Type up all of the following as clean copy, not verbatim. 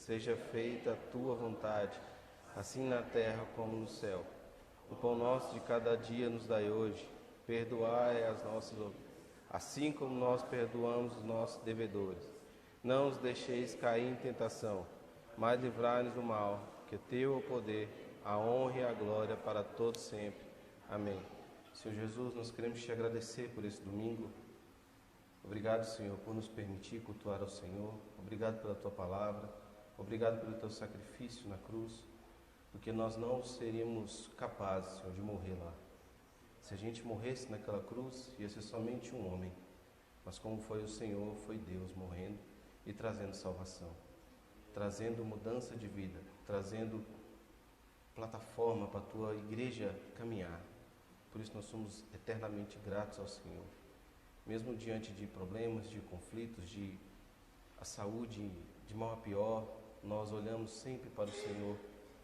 seja feita a tua vontade, assim na terra como no céu. O pão nosso de cada dia nos dai hoje. Perdoai as nossas ofensas, assim como nós perdoamos os nossos devedores. Não os deixeis cair em tentação, mas livrai-nos do mal, que teu é o poder, a honra e a glória para todos sempre. Amém. Senhor Jesus, nós queremos te agradecer por esse domingo. Obrigado, Senhor, por nos permitir cultuar ao Senhor. Obrigado pela tua palavra. Obrigado pelo teu sacrifício na cruz, porque nós não seríamos capazes, Senhor, de morrer lá. Se a gente morresse naquela cruz, ia ser somente um homem. Mas como foi o Senhor, foi Deus morrendo e trazendo salvação, trazendo mudança de vida, trazendo plataforma para a tua igreja caminhar. Por isso nós somos eternamente gratos ao Senhor. Mesmo diante de problemas, de conflitos, de a saúde, de mal a pior, nós olhamos sempre para o Senhor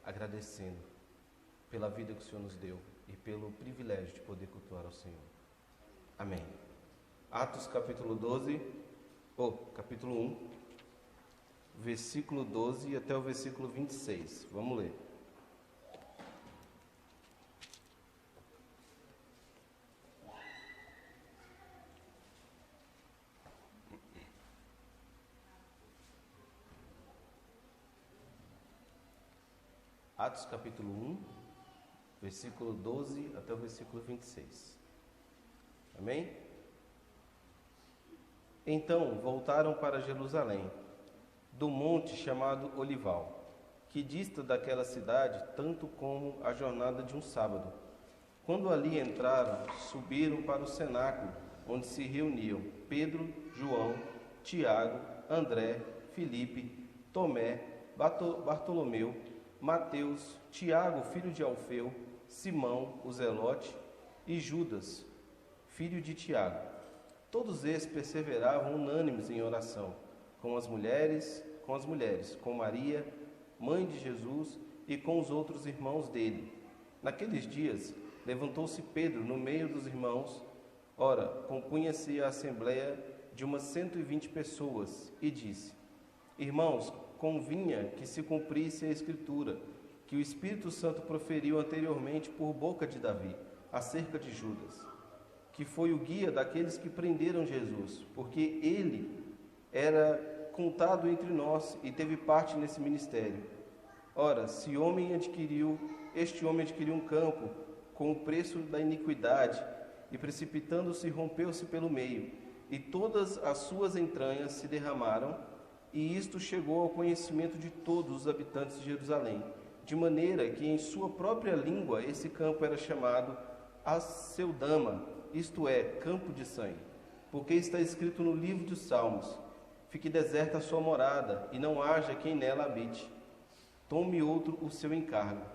agradecendo pela vida que o Senhor nos deu e pelo privilégio de poder cultuar ao Senhor. Amém. Atos capítulo 1, versículo 12 até o versículo 26. Vamos ler. Atos capítulo 1, versículo 12 até o versículo 26. Amém? Então voltaram para Jerusalém, do monte chamado Olival, que dista daquela cidade tanto como a jornada de um sábado. Quando ali entraram, subiram para o cenáculo, onde se reuniam Pedro, João, Tiago, André, Filipe, Tomé, Bartolomeu, Mateus, Tiago, filho de Alfeu, Simão, o Zelote, e Judas, filho de Tiago. Todos esses perseveravam unânimes em oração, com as mulheres, com Maria, mãe de Jesus, e com os outros irmãos dele. Naqueles dias, levantou-se Pedro no meio dos irmãos. Ora, compunha-se a assembleia de umas 120 pessoas, e disse: Irmãos, convinha que se cumprisse a Escritura, que o Espírito Santo proferiu anteriormente por boca de Davi, acerca de Judas, que foi o guia daqueles que prenderam Jesus, porque ele era contado entre nós e teve parte nesse ministério. Ora, este homem adquiriu um campo com o preço da iniquidade, e precipitando-se, rompeu-se pelo meio, e todas as suas entranhas se derramaram, e isto chegou ao conhecimento de todos os habitantes de Jerusalém, de maneira que em sua própria língua esse campo era chamado Aceldama, isto é, campo de sangue, porque está escrito no livro dos Salmos: fique deserta a sua morada, e não haja quem nela habite. Tome outro o seu encargo.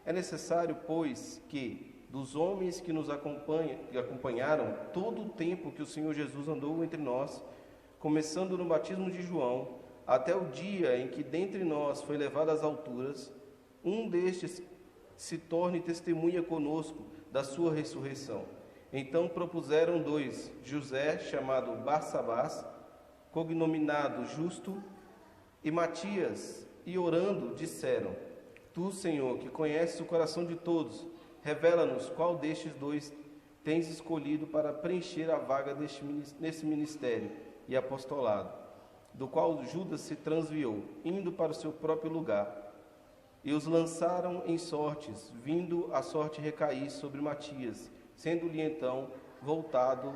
É necessário, pois, que dos homens que nos acompanharam todo o tempo que o Senhor Jesus andou entre nós, começando no batismo de João, até o dia em que dentre nós foi levado às alturas, um destes se torne testemunha conosco da sua ressurreição. Então propuseram 2, José, chamado Barsabás, cognominado Justo, e Matias, e orando disseram: Tu, Senhor, que conheces o coração de todos, revela-nos qual destes 2 tens escolhido para preencher a vaga nesse ministério e apostolado, do qual Judas se transviou, indo para o seu próprio lugar. E os lançaram em sortes, vindo a sorte recair sobre Matias, sendo-lhe então votado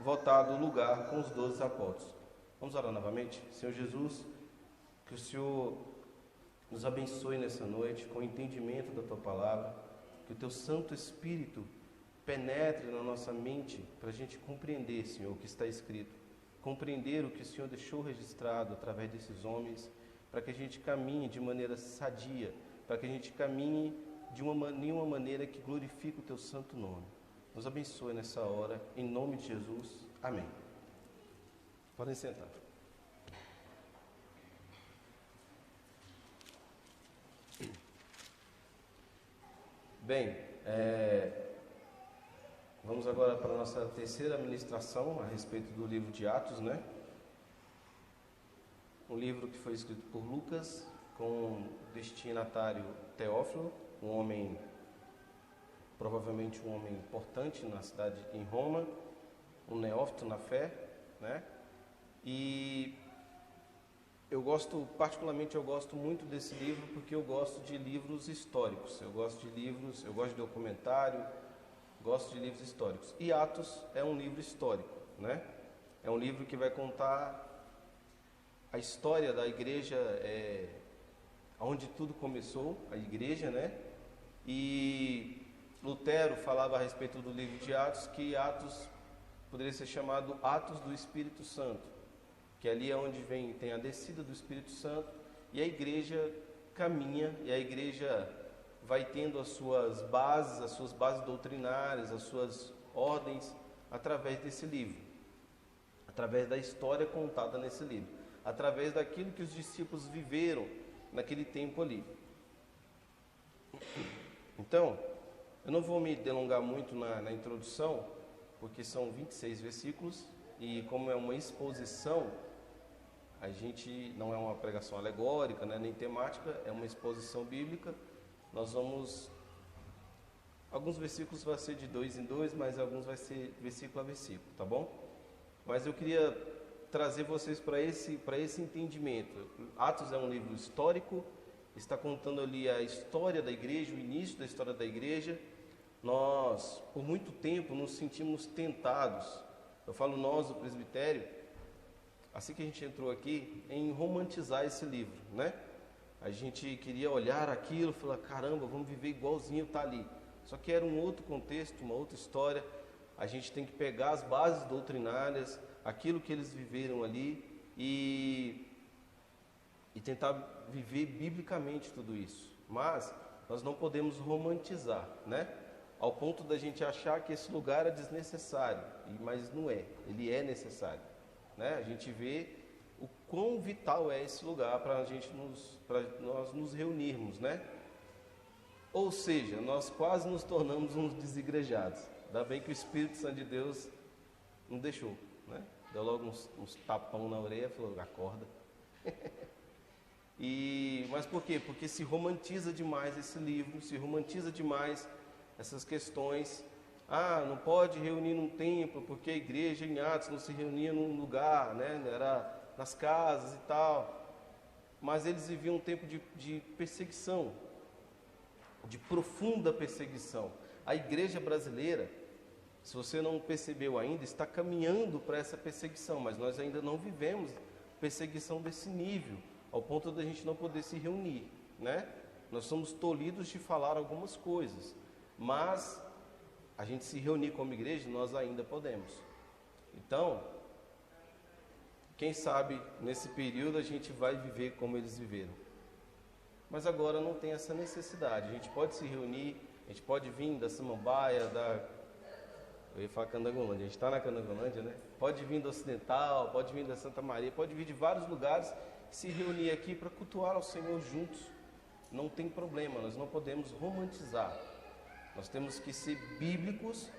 o lugar com os 12 apóstolos. Vamos orar novamente? Senhor Jesus, que o Senhor nos abençoe nessa noite com o entendimento da Tua palavra, que o Teu Santo Espírito penetre na nossa mente para a gente compreender, Senhor, o que está escrito, compreender o que o Senhor deixou registrado através desses homens, para que a gente caminhe de maneira sadia, para que a gente caminhe de uma maneira que glorifique o Teu santo nome. Nos abençoe nessa hora, em nome de Jesus. Amém. Podem sentar. Bem, vamos agora para a nossa terceira ministração a respeito do livro de Atos, né? Um livro que foi escrito por Lucas com destinatário Teófilo, um homem, provavelmente um homem importante na cidade em Roma, um neófito na fé, né? E particularmente eu gosto muito desse livro porque eu gosto de livros históricos, eu gosto de documentário, gosto de livros históricos. E Atos é um livro histórico, né? É um livro que vai contar a história da igreja, onde tudo começou, a igreja, né? E Lutero falava a respeito do livro de Atos, que Atos poderia ser chamado Atos do Espírito Santo, que ali é onde tem a descida do Espírito Santo e a igreja caminha, e a igreja vai tendo as suas bases doutrinárias, as suas ordens, através desse livro, através da história contada nesse livro, através daquilo que os discípulos viveram naquele tempo ali. Então, eu não vou me delongar muito na introdução, porque são 26 versículos, e como é uma exposição, a gente não é uma pregação alegórica, né, nem temática, é uma exposição bíblica. Nós vamos, alguns versículos vai ser de 2 em 2, mas alguns vai ser versículo a versículo, tá bom? Mas eu queria trazer vocês para esse entendimento. Atos é um livro histórico, está contando ali a história da igreja, o início da história da igreja. Nós, por muito tempo, nos sentimos tentados, eu falo nós, o presbitério, assim que a gente entrou aqui, em romantizar esse livro, né? A gente queria olhar aquilo e falar, caramba, vamos viver igualzinho está ali. Só que era um outro contexto, uma outra história. A gente tem que pegar as bases doutrinárias, aquilo que eles viveram ali e tentar viver biblicamente tudo isso. Mas nós não podemos romantizar, né? Ao ponto da gente achar que esse lugar é desnecessário, mas não é, ele é necessário, né? A gente vê o quão vital é esse lugar para nós nos reunirmos, né? Ou seja, nós quase nos tornamos uns desigrejados. Ainda bem que o Espírito Santo de Deus não deixou, né? Deu logo uns tapão na orelha, falou, acorda. Mas por quê? Porque se romantiza demais esse livro, se romantiza demais essas questões. Não pode reunir num templo, porque a igreja em Atos não se reunia num lugar, né? Era nas casas e tal. Mas eles viviam um tempo de perseguição, de profunda perseguição. A igreja brasileira, se você não percebeu ainda, está caminhando para essa perseguição, mas nós ainda não vivemos perseguição desse nível, ao ponto de a gente não poder se reunir, né? Nós somos tolhidos de falar algumas coisas, mas a gente se reunir como igreja, nós ainda podemos. Então, quem sabe nesse período a gente vai viver como eles viveram. Mas agora não tem essa necessidade. A gente pode se reunir, a gente pode vir da Samambaia, eu ia falar Candangolândia, a gente está na Candangolândia, né? Pode vir do Ocidental, pode vir da Santa Maria, pode vir de vários lugares, se reunir aqui para cultuar ao Senhor juntos. Não tem problema, nós não podemos romantizar. Nós temos que ser bíblicos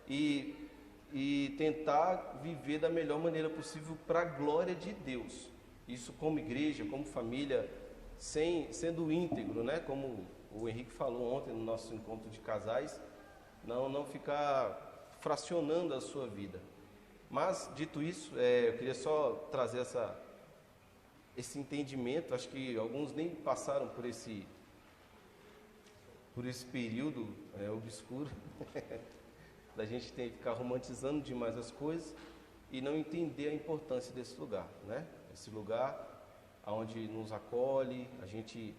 e tentar viver da melhor maneira possível para a glória de Deus. Isso como igreja, como família, sendo íntegro, né? Como o Henrique falou ontem no nosso encontro de casais, não ficar fracionando a sua vida. Mas, dito isso, eu queria só trazer esse entendimento. Acho que alguns nem passaram por esse período obscuro da gente ter que ficar romantizando demais as coisas e não entender a importância desse lugar, né? Esse lugar onde nos acolhe, a gente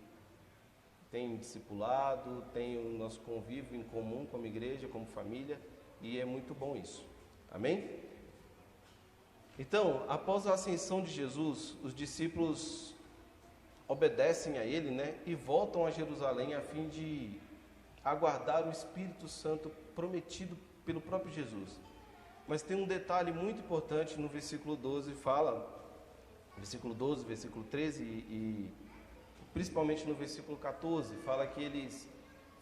tem discipulado, tem o nosso convívio em comum como igreja, como família, e é muito bom isso. Amém? Então, após a ascensão de Jesus, os discípulos obedecem a ele, né? E voltam a Jerusalém a fim de aguardar o Espírito Santo prometido pelo próprio Jesus. Mas tem um detalhe muito importante no versículo 12, versículo 12, versículo 13 e principalmente no versículo 14, fala que eles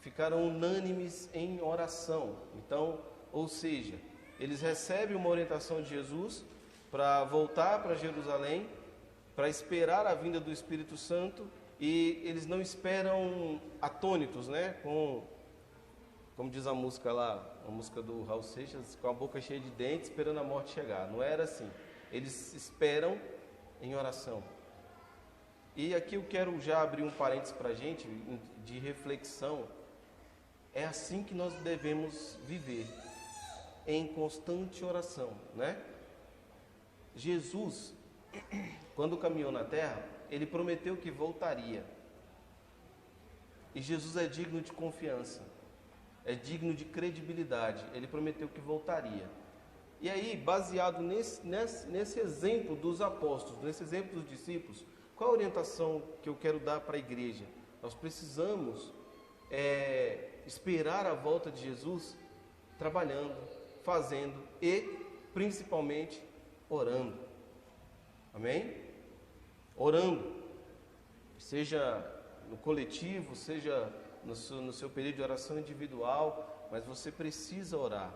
ficaram unânimes em oração. Então, ou seja, eles recebem uma orientação de Jesus para voltar para Jerusalém, para esperar a vinda do Espírito Santo, e eles não esperam atônitos, né? Como diz a música lá, a música do Raul Seixas, com a boca cheia de dentes, esperando a morte chegar. Não era assim. Eles esperam em oração. E aqui eu quero já abrir um parênteses para a gente, de reflexão. É assim que nós devemos viver, em constante oração, né? Jesus, quando caminhou na terra, ele prometeu que voltaria. E Jesus é digno de confiança, é digno de credibilidade. Ele prometeu que voltaria. E aí, baseado nesse exemplo dos apóstolos, nesse exemplo dos discípulos, qual a orientação que eu quero dar para a igreja? Nós precisamos esperar a volta de Jesus trabalhando, fazendo e, principalmente, orando. Amém? Orando, seja no coletivo, seja no seu período de oração individual, mas você precisa orar.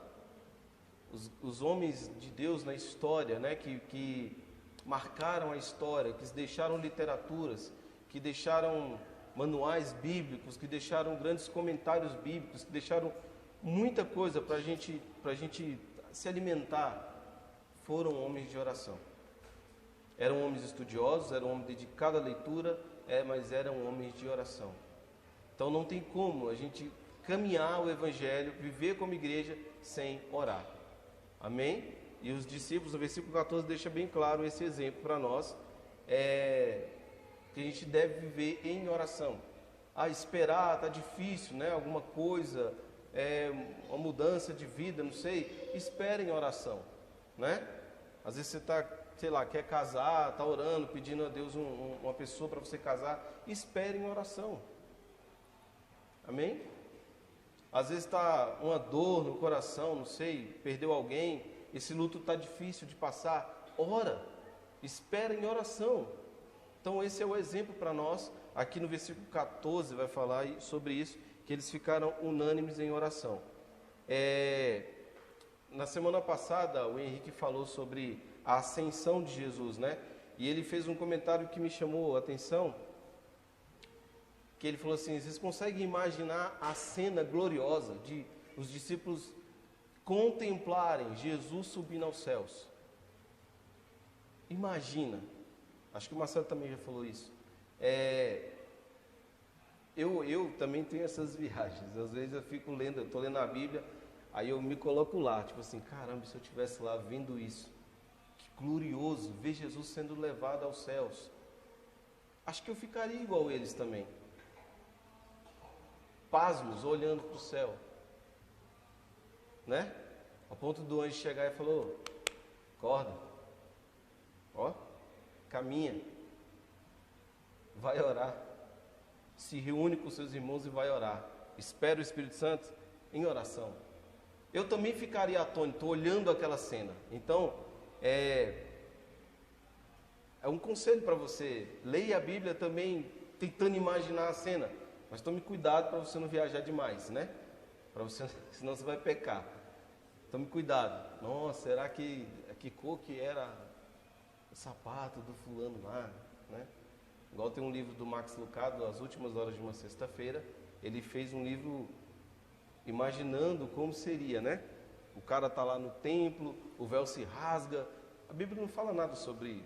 Os homens de Deus na história, né, que marcaram a história, que deixaram literaturas, que deixaram manuais bíblicos, que deixaram grandes comentários bíblicos, que deixaram muita coisa para a gente se alimentar, foram homens de oração. Eram homens estudiosos, eram homens dedicados à leitura, mas eram homens de oração. Então não tem como a gente caminhar o Evangelho, viver como igreja, sem orar. Amém? E os discípulos, no versículo 14, deixa bem claro esse exemplo para nós, que a gente deve viver em oração. Esperar, está difícil, né? Alguma coisa, uma mudança de vida, não sei, espere em oração, né? Às vezes você está, sei lá, quer casar, está orando, pedindo a Deus uma pessoa para você casar, espere em oração. Amém? Às vezes está uma dor no coração, não sei, perdeu alguém, esse luto está difícil de passar, ora, espera em oração. Então esse é o exemplo para nós. Aqui no versículo 14 vai falar sobre isso, que eles ficaram unânimes em oração. Na semana passada o Henrique falou sobre a ascensão de Jesus, né? E ele fez um comentário que me chamou a atenção, que ele falou assim: vocês conseguem imaginar a cena gloriosa de os discípulos contemplarem Jesus subindo aos céus? Imagina. Acho que o Marcelo também já falou isso. Eu também tenho essas viagens. Às vezes eu fico lendo, eu estou lendo a Bíblia, aí eu me coloco lá, tipo assim, caramba, se eu estivesse lá vendo isso, que glorioso, ver Jesus sendo levado aos céus. Acho que eu ficaria igual eles também, pasmos, olhando para o céu, né? A ponto do anjo chegar e falou: acorda, ó, caminha, vai orar, se reúne com seus irmãos e vai orar, espera o Espírito Santo em oração. Eu também ficaria atônito olhando aquela cena. Então, é um conselho para você: leia a Bíblia também tentando imaginar a cena, mas tome cuidado para você não viajar demais, né? Senão você vai pecar. Tome cuidado. Nossa, será que cor que era o sapato do fulano lá, né? Igual tem um livro do Max Lucado, As Últimas Horas de uma Sexta-feira. Ele fez um livro imaginando como seria, né? O cara está lá no templo, o véu se rasga. A Bíblia não fala nada sobre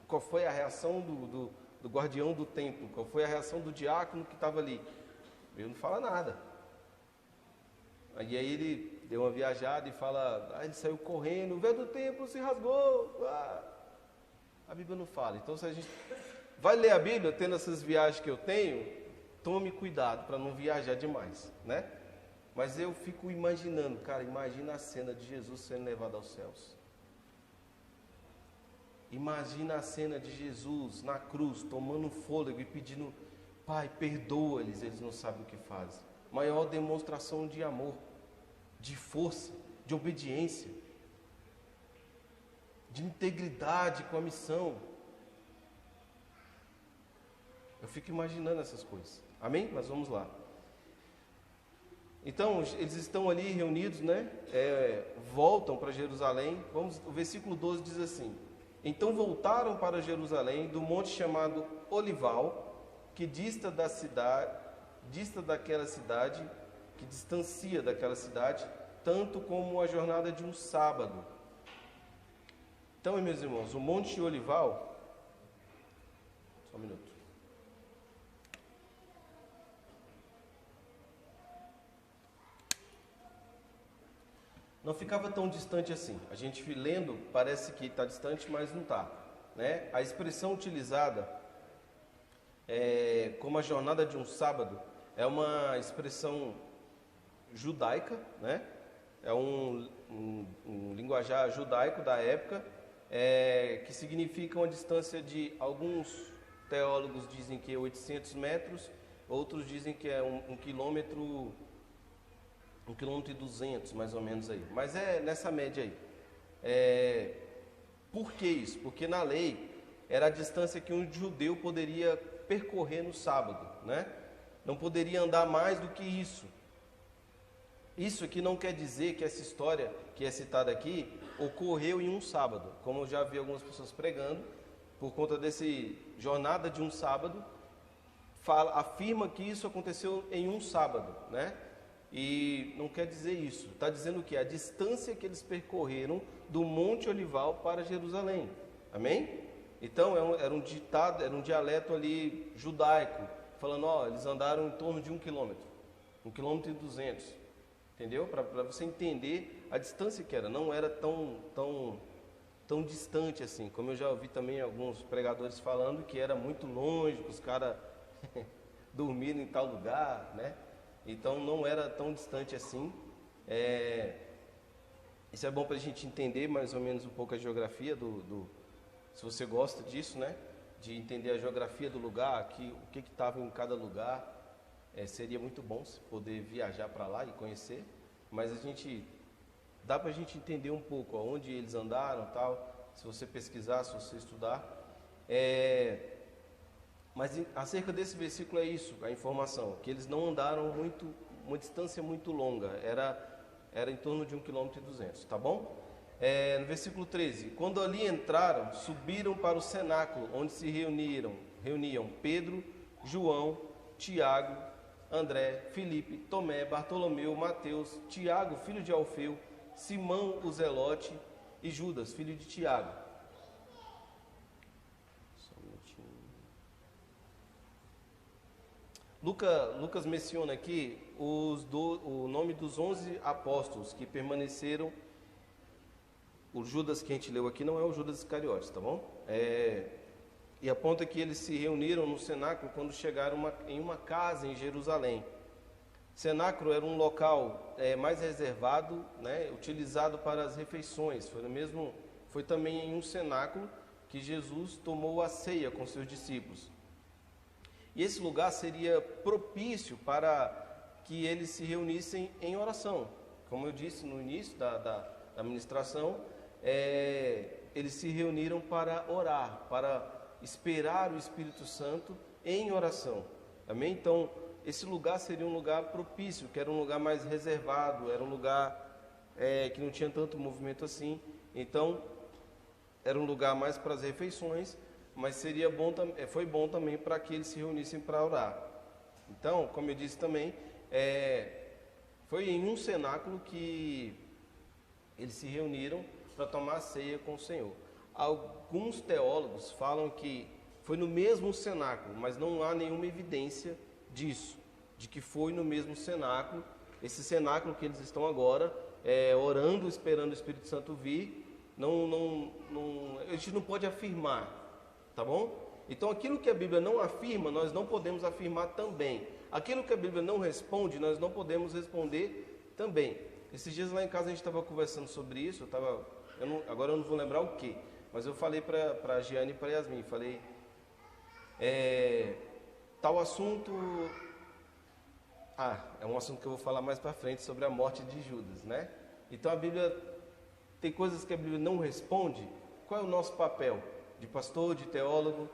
qual foi a reação do guardião do templo, qual foi a reação do diácono que estava ali. A Bíblia não fala nada. E aí ele deu uma viajada e fala: ele saiu correndo, o véu do templo se rasgou. A Bíblia não fala. Então, se a gente vai ler a Bíblia tendo essas viagens que eu tenho, tome cuidado para não viajar demais, né? Mas eu fico imaginando, cara, imagina a cena de Jesus sendo levado aos céus. Imagina a cena de Jesus na cruz, tomando fôlego e pedindo: Pai, perdoa-lhes, eles não sabem o que fazem. Maior demonstração de amor, de força, de obediência, de integridade com a missão. Eu fico imaginando essas coisas. Amém? Mas vamos lá. Então, eles estão ali reunidos, né? Voltam para Jerusalém. O versículo 12 diz assim: então voltaram para Jerusalém, do monte chamado Olival, que dista daquela cidade, que distancia daquela cidade, tanto como a jornada de um sábado. Então, meus irmãos, o Monte Olival, só um minuto. Não ficava tão distante assim. A gente lendo parece que está distante, mas não está, né? A expressão utilizada como a jornada de um sábado é uma expressão judaica, né? É um linguajar judaico da época, que significa uma distância de, alguns teólogos dizem que é 800 metros, outros dizem que é 1 quilômetro, 1 quilômetro e 200 mais ou menos aí, mas é nessa média aí. Por que isso? Porque na lei era a distância que um judeu poderia percorrer no sábado, né? Não poderia andar mais do que isso. Isso aqui não quer dizer que essa história que é citada aqui ocorreu em um sábado, como eu já vi algumas pessoas pregando, por conta desse jornada de um sábado, afirma que isso aconteceu em um sábado, né? E não quer dizer isso. Está dizendo que a distância que eles percorreram do Monte Olival para Jerusalém. Amém? Então era um ditado, era um dialeto ali judaico, falando, eles andaram em torno de 1 quilômetro, 1 quilômetro e 200. Entendeu? Para você entender a distância que era. Não era tão distante assim. Como eu já ouvi também alguns pregadores falando que era muito longe, que os caras dormiram em tal lugar, né? Então não era tão distante assim. Isso é bom para a gente entender mais ou menos um pouco a geografia se você gosta disso, né? De entender a geografia do lugar, o que estava em cada lugar. Seria muito bom se poder viajar para lá e conhecer, mas dá para a gente entender um pouco onde eles andaram, tal. Se você pesquisar, se você estudar. Mas acerca desse versículo é isso, a informação, que eles não andaram uma distância muito longa, era em torno de 1 quilômetro e 200, tá bom? No versículo 13, quando ali entraram, subiram para o cenáculo, onde se reuniam Pedro, João, Tiago, André, Filipe, Tomé, Bartolomeu, Mateus, Tiago, filho de Alfeu, Simão o Zelote e Judas, filho de Tiago. Lucas menciona aqui o nome dos 11 apóstolos que permaneceram. O Judas que a gente leu aqui não é o Judas Iscariotes, tá bom? E aponta que eles se reuniram no cenáculo quando chegaram em uma casa em Jerusalém. Cenáculo era um local mais reservado, né, utilizado para as refeições. Foi também em um cenáculo que Jesus tomou a ceia com seus discípulos. E esse lugar seria propício para que eles se reunissem em oração. Como eu disse no início da ministração, eles se reuniram para orar, para esperar o Espírito Santo em oração. Amém? Então, esse lugar seria um lugar propício, que era um lugar mais reservado, era um lugar que não tinha tanto movimento assim. Então, era um lugar mais para as refeições, mas foi bom também para que eles se reunissem para orar. Então, como eu disse também, foi em um cenáculo que eles se reuniram para tomar a ceia com o Senhor. Alguns teólogos falam que foi no mesmo cenáculo, mas não há nenhuma evidência disso, de que foi no mesmo cenáculo. Esse cenáculo que eles estão agora, orando, esperando o Espírito Santo vir, a gente não pode afirmar, tá bom? Então aquilo que a Bíblia não afirma, nós não podemos afirmar também. Aquilo que a Bíblia não responde, nós não podemos responder também. Esses dias lá em casa a gente estava conversando sobre isso, agora eu não vou lembrar o que, mas eu falei para a Giane e para a Yasmin, falei, tal assunto, é um assunto que eu vou falar mais para frente, sobre a morte de Judas, né? Então a Bíblia, tem coisas que a Bíblia não responde. Qual é o nosso papel? De pastor, de teólogo,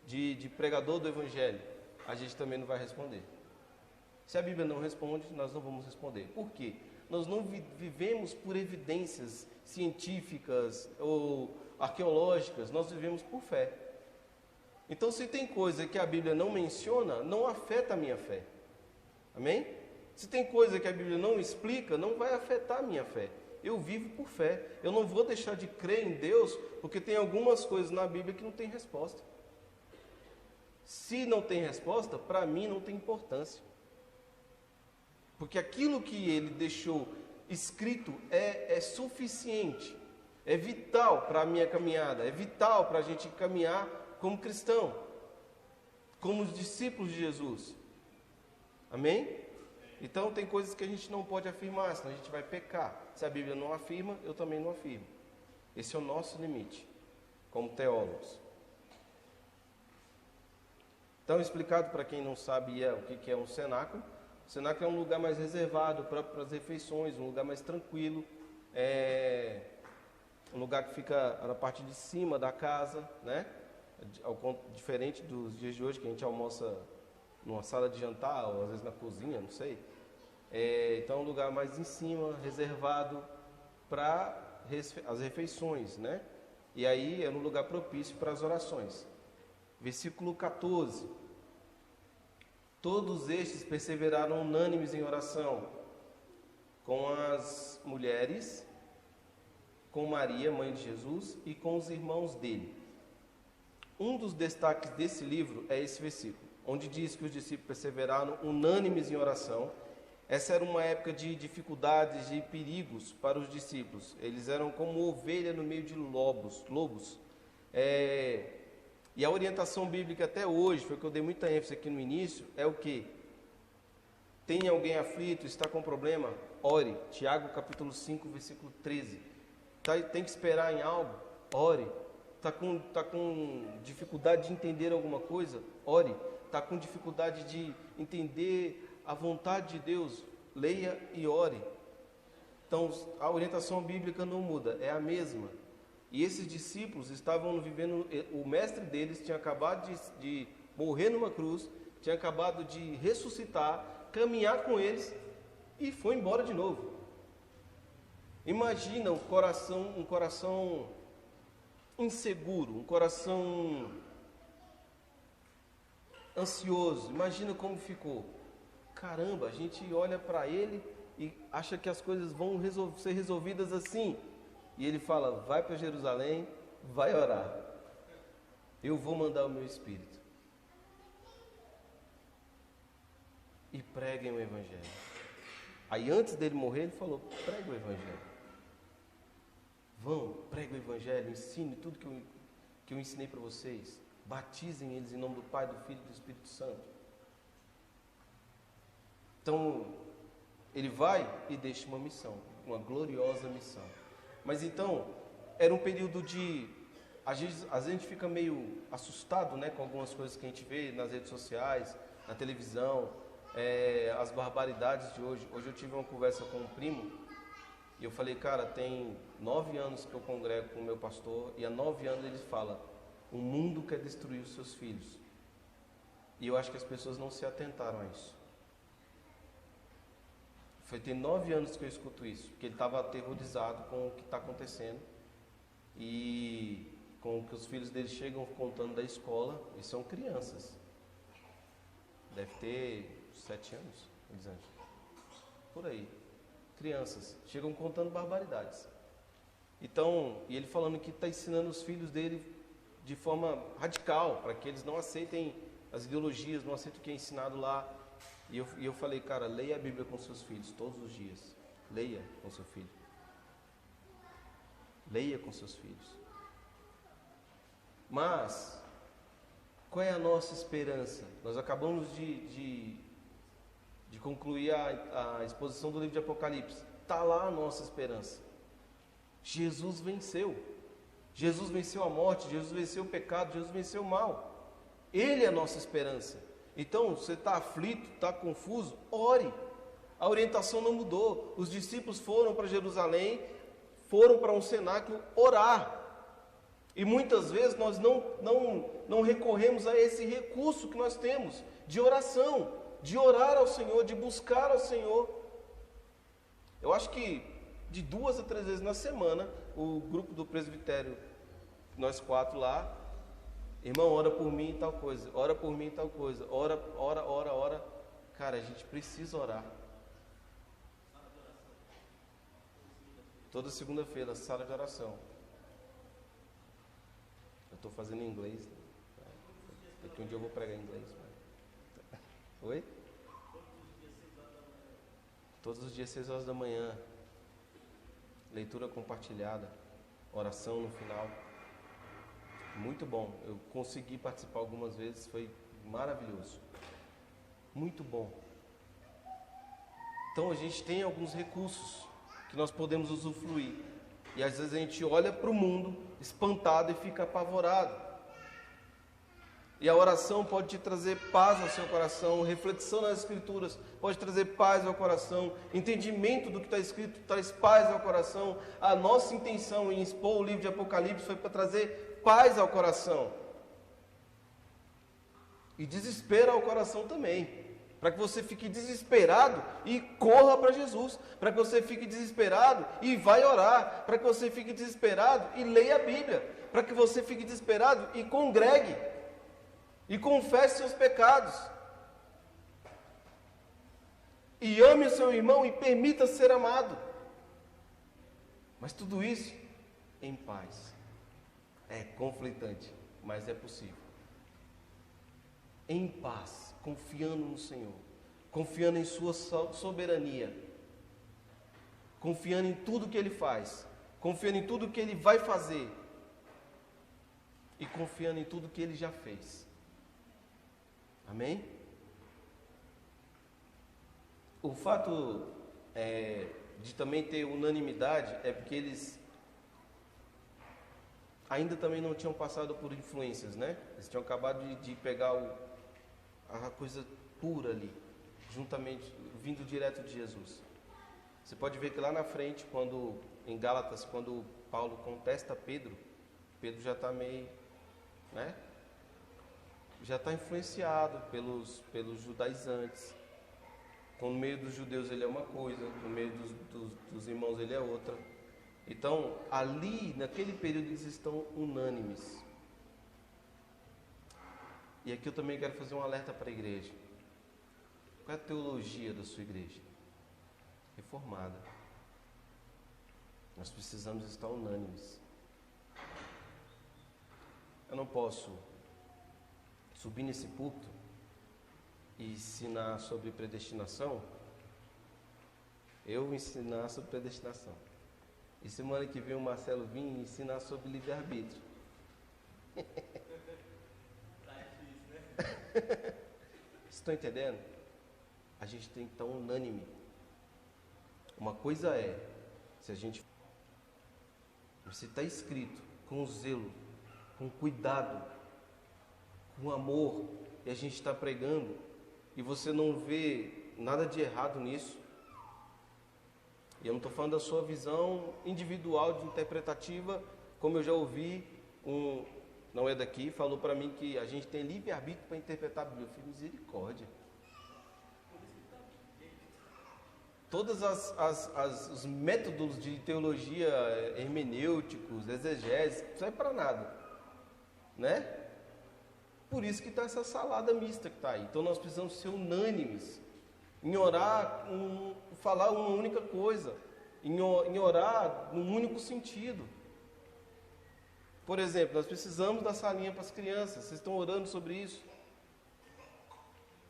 de pregador do Evangelho? A gente também não vai responder. Se a Bíblia não responde, nós não vamos responder. Por quê? Nós não vivemos por evidências científicas ou arqueológicas, nós vivemos por fé. Então, se tem coisa que a Bíblia não menciona, não afeta a minha fé. Amém? Se tem coisa que a Bíblia não explica, não vai afetar a minha fé. Eu vivo por fé. Eu não vou deixar de crer em Deus, porque tem algumas coisas na Bíblia que não tem resposta. Se não tem resposta, para mim não tem importância. Porque aquilo que ele deixou escrito é suficiente, é vital para a minha caminhada, é vital para a gente caminhar como cristão, como os discípulos de Jesus. Amém? Então tem coisas que a gente não pode afirmar, senão a gente vai pecar. Se a Bíblia não afirma, eu também não afirmo. Esse é o nosso limite, como teólogos. Então, explicado para quem não sabia o que é um cenáculo. O cenáculo é um lugar mais reservado para as refeições, um lugar mais tranquilo. É um lugar que fica na parte de cima da casa, né? Diferente dos dias de hoje, que a gente almoça numa sala de jantar, ou às vezes na cozinha, não sei. Então é um lugar mais em cima, reservado para as refeições, né? E aí é um lugar propício para as orações. Versículo 14. Todos estes perseveraram unânimes em oração, com as mulheres, com Maria, mãe de Jesus, e com os irmãos dele. Um dos destaques desse livro é esse versículo, onde diz que os discípulos perseveraram unânimes em oração. Essa era uma época de dificuldades, de perigos para os discípulos. Eles eram como ovelha no meio de lobos. E a orientação bíblica até hoje, foi o que eu dei muita ênfase aqui no início, é o quê? Tem alguém aflito, está com problema? Ore. Tiago capítulo 5, versículo 13. Tem que esperar em algo? Ore. Está com dificuldade de entender alguma coisa? Ore. Está com dificuldade de entender a vontade de Deus? Leia e ore. Então, a orientação bíblica não muda, é a mesma. E esses discípulos estavam vivendo, o mestre deles tinha acabado de morrer numa cruz, tinha acabado de ressuscitar, caminhar com eles e foi embora de novo. Imagina um coração inseguro, um coração ansioso. Imagina como ficou. Caramba, a gente olha para ele e acha que as coisas vão ser resolvidas assim. E ele fala, vai para Jerusalém, vai orar. Eu vou mandar o meu Espírito. E preguem o Evangelho. Aí antes dele morrer, ele falou, pregue o Evangelho. Vão, pregue o Evangelho, ensine tudo que eu ensinei para vocês. Batizem eles em nome do Pai, do Filho e do Espírito Santo. Então, ele vai e deixa uma missão, uma gloriosa missão. Mas então, era um período de... Às vezes a gente fica meio assustado, né, com algumas coisas que a gente vê nas redes sociais, na televisão, as barbaridades de hoje. Hoje eu tive uma conversa com um primo e eu falei, cara, tem 9 anos que eu congrego com o meu pastor e há 9 anos ele fala, o mundo quer destruir os seus filhos. E eu acho que as pessoas não se atentaram a isso. Tem 9 anos que eu escuto isso, porque ele estava aterrorizado com o que está acontecendo e com o que os filhos dele chegam contando da escola, e são crianças, deve ter 7 anos, Elisângela, por aí, crianças, chegam contando barbaridades. Então, e ele falando que está ensinando os filhos dele de forma radical, para que eles não aceitem as ideologias, não aceitem o que é ensinado lá. E eu falei, cara, leia a Bíblia com seus filhos todos os dias. Leia com seu filho. Leia com seus filhos. Mas, qual é a nossa esperança? Nós acabamos de concluir a exposição do livro de Apocalipse. Está lá a nossa esperança. Jesus venceu. Jesus venceu a morte, Jesus venceu o pecado, Jesus venceu o mal. Ele é a nossa esperança. Então, você está aflito, está confuso? Ore. A orientação não mudou. Os discípulos foram para Jerusalém, foram para um cenáculo orar. E muitas vezes nós não recorremos a esse recurso que nós temos, de oração, de orar ao Senhor, de buscar ao Senhor. Eu acho que de 2 a 3 vezes na semana, o grupo do presbitério, nós 4 lá, Irmão, ora por mim e tal coisa, ora por mim e tal coisa, ora, ora, ora, ora. Cara, a gente precisa orar. Toda segunda-feira, sala de oração. Eu estou fazendo em inglês. Daqui um dia eu vou pregar em inglês. Oi? Todos os dias, 6 horas da manhã. Leitura compartilhada. Oração no final. Muito bom. Eu consegui participar algumas vezes. Foi maravilhoso. Muito bom. Então a gente tem alguns recursos que nós podemos usufruir. E às vezes a gente olha para o mundo espantado e fica apavorado. E a oração pode te trazer paz ao seu coração, reflexão nas Escrituras pode trazer paz ao coração, entendimento do que está escrito traz paz ao coração. A nossa intenção em expor o livro de Apocalipse foi para trazer paz ao coração. E desespero ao coração também. Para que você fique desesperado e corra para Jesus. Para que você fique desesperado e vai orar. Para que você fique desesperado e leia a Bíblia. Para que você fique desesperado e congregue. E confesse seus pecados. E ame o seu irmão e permita ser amado. Mas tudo isso em paz. É conflitante, mas é possível. Em paz, confiando no Senhor, confiando em sua soberania, confiando em tudo que Ele faz, confiando em tudo que Ele vai fazer e confiando em tudo que Ele já fez. Amém? O fato de também ter unanimidade é porque eles ainda também não tinham passado por influências, né? Eles tinham acabado de pegar a coisa pura ali, juntamente, vindo direto de Jesus. Você pode ver que lá na frente, em Gálatas, quando Paulo contesta Pedro, Pedro já está meio, né? Já está influenciado pelos judaizantes. No meio dos judeus ele é uma coisa, no meio dos irmãos ele é outra. Então, ali, naquele período, eles estão unânimes. E aqui eu também quero fazer um alerta para a igreja. Qual é a teologia da sua igreja? Reformada. Nós precisamos estar unânimes. Eu não posso subir nesse púlpito e ensinar sobre predestinação. Eu ensinar sobre predestinação. E semana que vem o Marcelo vir ensinar sobre livre-arbítrio. Estão entendendo? A gente tem que estar unânime. Uma coisa é, se está escrito com zelo, com cuidado, com amor, e a gente está pregando, e você não vê nada de errado nisso, e eu não estou falando da sua visão individual, de interpretativa, como eu já ouvi, não é daqui, falou para mim que a gente tem livre-arbítrio para interpretar a Bíblia. Eu falei, misericórdia. Todos os métodos de teologia hermenêuticos, exegese, não serve para nada, né? Por isso que está essa salada mista que está aí. Então nós precisamos ser unânimes em orar, falar uma única coisa, em orar num único sentido. Por exemplo, nós precisamos da salinha para as crianças. Vocês estão orando sobre isso?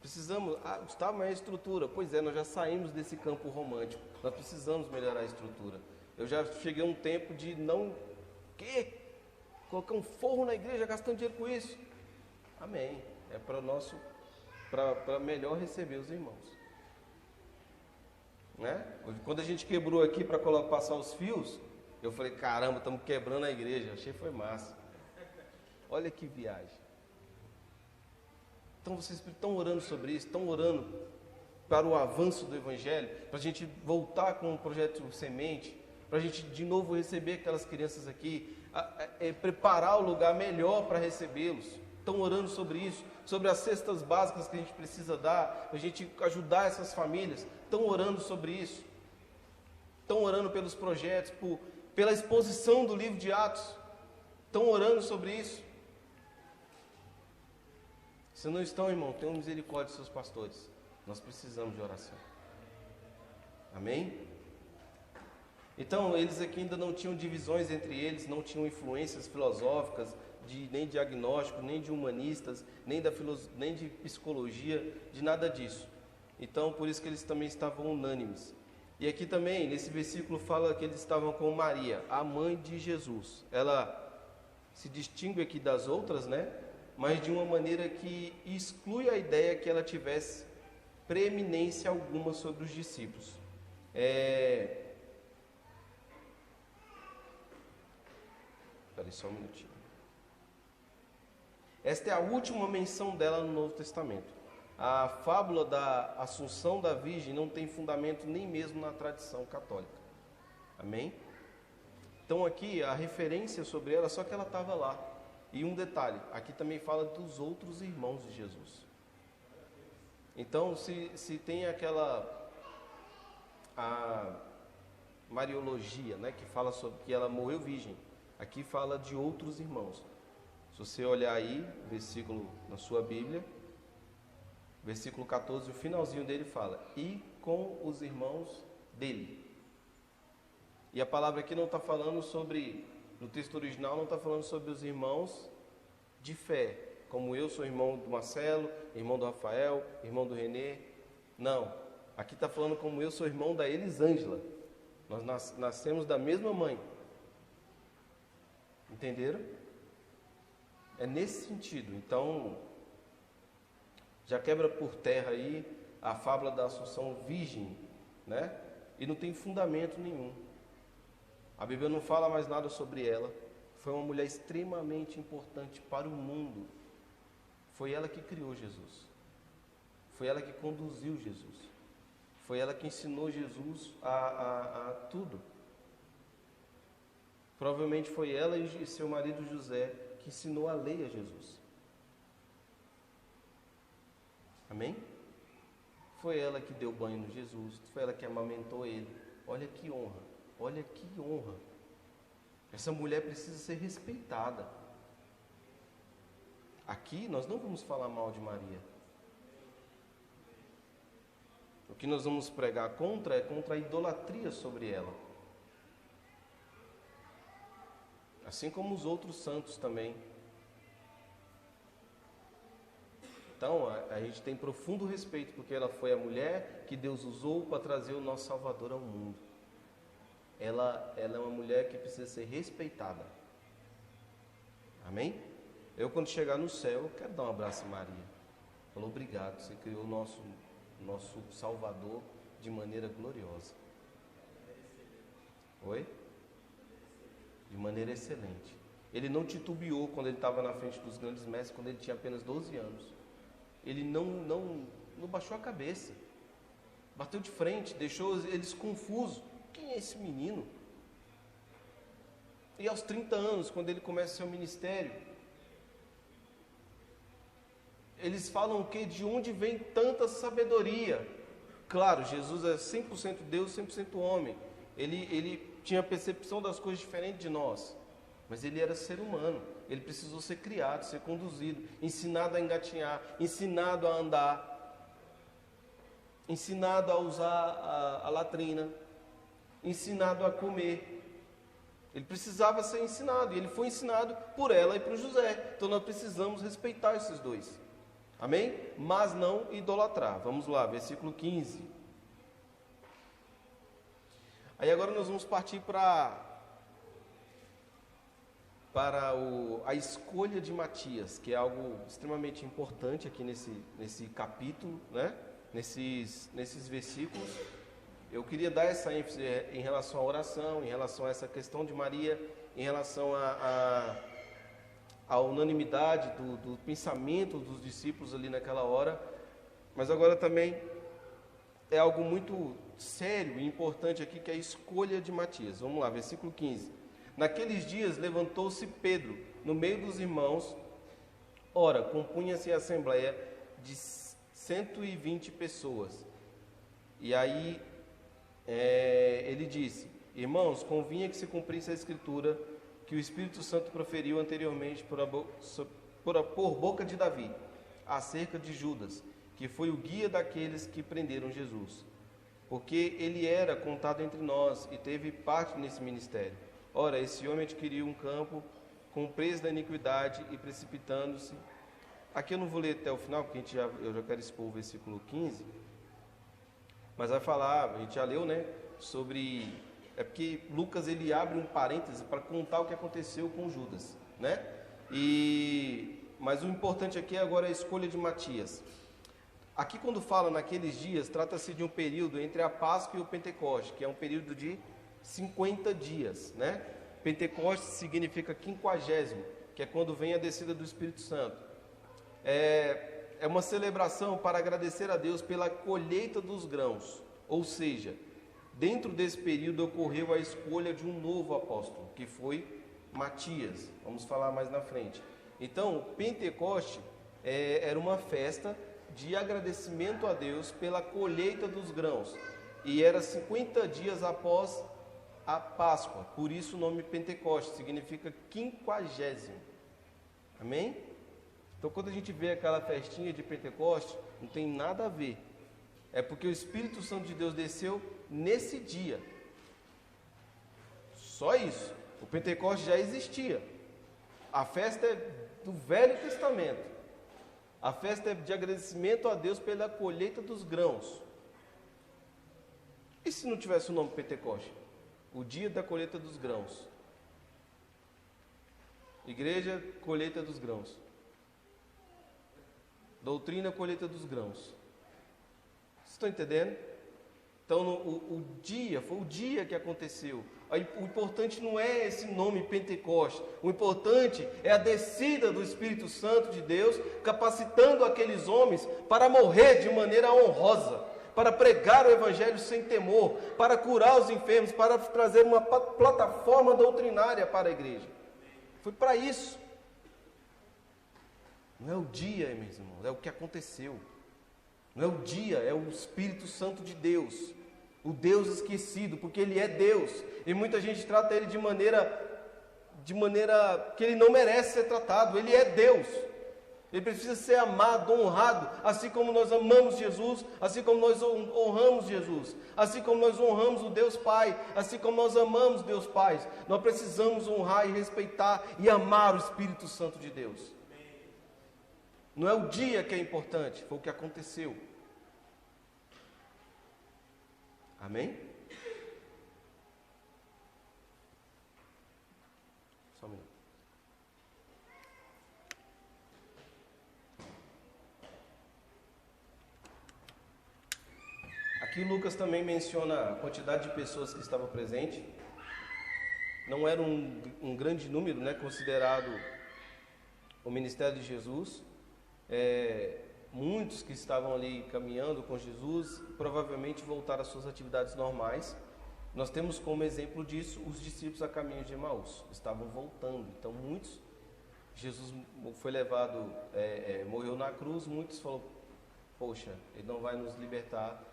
Precisamos. Gustavo, mas a estrutura. Pois é, nós já saímos desse campo romântico. Nós precisamos melhorar a estrutura. Eu já cheguei a um tempo de não... Colocar um forro na igreja, gastando dinheiro com isso. Amém. É para melhor receber os irmãos. Né? Quando a gente quebrou aqui para passar os fios, eu falei, caramba, estamos quebrando a igreja. Achei que foi massa. Olha que viagem. Então vocês estão orando sobre isso, estão orando para o avanço do Evangelho, para a gente voltar com o projeto Semente, para a gente de novo receber aquelas crianças aqui, preparar o lugar melhor para recebê-los. Estão orando sobre isso, sobre as cestas básicas que a gente precisa dar, para a gente ajudar essas famílias. Estão orando sobre isso. Estão orando pelos projetos, pela exposição do livro de Atos. Estão orando sobre isso. Se não estão, irmão, tenham misericórdia dos seus pastores. Nós precisamos de oração. Amém? Então, eles aqui ainda não tinham divisões entre eles, não tinham influências filosóficas, nem de agnósticos, nem de humanistas, nem de psicologia, de nada disso. Então, por isso que eles também estavam unânimes. E aqui também, nesse versículo, fala que eles estavam com Maria, a mãe de Jesus. Ela se distingue aqui das outras, né? Mas de uma maneira que exclui a ideia que ela tivesse preeminência alguma sobre os discípulos. Espera aí só um minutinho. Esta é a última menção dela no Novo Testamento. A fábula da Assunção da Virgem não tem fundamento nem mesmo na tradição católica. Amém? Então aqui a referência sobre ela, só que ela estava lá. E um detalhe, aqui também fala dos outros irmãos de Jesus. Então se tem a Mariologia, né, que fala sobre que ela morreu virgem. Aqui fala de outros irmãos. Se você olhar aí, versículo na sua Bíblia, versículo 14, o finalzinho dele fala, e com os irmãos dele. E a palavra aqui não está falando sobre, no texto original não está falando sobre os irmãos de fé, como eu sou irmão do Marcelo, irmão do Rafael, irmão do Renê. Não, aqui está falando como eu sou irmão da Elisângela. Nós nascemos da mesma mãe. Entenderam? É nesse sentido. Então, já quebra por terra aí a fábula da Assunção virgem, né? E não tem fundamento nenhum. A Bíblia não fala mais nada sobre ela. Foi uma mulher extremamente importante para o mundo. Foi ela que criou Jesus. Foi ela que conduziu Jesus. Foi ela que ensinou Jesus a tudo. Provavelmente foi ela e seu marido José que ensinou a lei a Jesus. Amém? Foi ela que deu banho no Jesus, foi ela que amamentou ele. Olha que honra, olha que honra. Essa mulher precisa ser respeitada. Aqui nós não vamos falar mal de Maria. O que nós vamos pregar contra é contra a idolatria sobre ela. Assim como os outros santos também. Então, a gente tem profundo respeito, porque ela foi a mulher que Deus usou para trazer o nosso Salvador ao mundo. Ela é uma mulher que precisa ser respeitada. Amém? Eu, quando chegar no céu, eu quero dar um abraço a Maria. Falou, obrigado, você criou o nosso Salvador de maneira gloriosa. Oi? De maneira excelente. Ele não titubeou quando ele estava na frente dos grandes mestres, quando ele tinha apenas 12 anos. Ele não baixou a cabeça. Bateu de frente, deixou eles confusos. Quem é esse menino? E aos 30 anos, quando ele começa seu ministério, eles falam o quê? De onde vem tanta sabedoria? Claro, Jesus é 100% Deus, 100% homem. Ele tinha percepção das coisas diferente de nós, mas ele era ser humano. Ele precisou ser criado, ser conduzido, ensinado a engatinhar, ensinado a andar, ensinado a usar a latrina, ensinado a comer. Ele precisava ser ensinado, e ele foi ensinado por ela e por José. Então nós precisamos respeitar esses dois. Amém? Mas não idolatrar. Vamos lá, versículo 15. Aí agora nós vamos partir para a escolha de Matias, que é algo extremamente importante aqui nesse capítulo, né? Nesses versículos. Eu queria dar essa ênfase em relação à oração, em relação a essa questão de Maria, em relação à unanimidade do pensamento dos discípulos ali naquela hora, mas agora também é algo muito sério e importante aqui, que é a escolha de Matias. Vamos lá, versículo 15. Naqueles dias levantou-se Pedro no meio dos irmãos. Ora, compunha-se a assembleia de 120 pessoas. E aí ele disse: irmãos, convinha que se cumprisse a escritura que o Espírito Santo proferiu anteriormente por boca de Davi. acerca de Judas, que foi o guia daqueles que prenderam Jesus, porque ele era contado entre nós e teve parte nesse ministério. Ora, esse homem adquiriu um campo com o preço da iniquidade e precipitando-se. Aqui eu não vou ler até o final, porque eu já quero expor o versículo 15, mas vai falar, a gente já leu, né, sobre... É porque Lucas ele abre um parêntese para contar o que aconteceu com Judas, né? Mas o importante aqui agora é a escolha de Matias. Aqui quando fala naqueles dias, trata-se de um período entre a Páscoa e o Pentecoste, que é um período de 50 dias, né? Pentecoste significa 50º, que é quando vem a descida do Espírito Santo. É uma celebração para agradecer a Deus pela colheita dos grãos, ou seja, dentro desse período ocorreu a escolha de um novo apóstolo, que foi Matias. Vamos falar mais na frente. Então, Pentecoste era uma festa de agradecimento a Deus pela colheita dos grãos. E era 50 dias após a Páscoa. Por isso o nome Pentecoste significa 50º. Amém? Então, quando a gente vê aquela festinha de Pentecoste, não tem nada a ver. É porque o Espírito Santo de Deus desceu nesse dia. Só isso. O Pentecoste já existia. A festa é do Velho Testamento. A festa é de agradecimento a Deus pela colheita dos grãos. E se não tivesse o nome Pentecoste? O dia da colheita dos grãos. Igreja, colheita dos grãos. Doutrina, colheita dos grãos. Vocês estão entendendo? Então, foi o dia que aconteceu. O importante não é esse nome Pentecoste. O importante é a descida do Espírito Santo de Deus, capacitando aqueles homens para morrer de maneira honrosa, para pregar o Evangelho sem temor, para curar os enfermos, para trazer uma plataforma doutrinária para a igreja. Foi para isso. Não é o dia, meus irmãos, é o que aconteceu. Não é o dia, é o Espírito Santo de Deus. O Deus esquecido, porque Ele é Deus. E muita gente trata Ele de maneira que Ele não merece ser tratado. Ele é Deus. Ele precisa ser amado, honrado, assim como nós amamos Jesus, assim como nós honramos Jesus, assim como nós honramos o Deus Pai, assim como nós amamos Deus Pai. Nós precisamos honrar e respeitar e amar o Espírito Santo de Deus. Não é o dia que é importante, foi o que aconteceu. Amém? Só um minuto. Aqui Lucas também menciona a quantidade de pessoas que estavam presentes. Não era um grande número, né, considerado o ministério de Jesus. Muitos que estavam ali caminhando com Jesus provavelmente voltaram às suas atividades normais. Nós temos como exemplo disso os discípulos a caminho de Emaús, estavam voltando. Então muitos, Jesus foi levado, morreu na cruz, muitos falaram, poxa, ele não vai nos libertar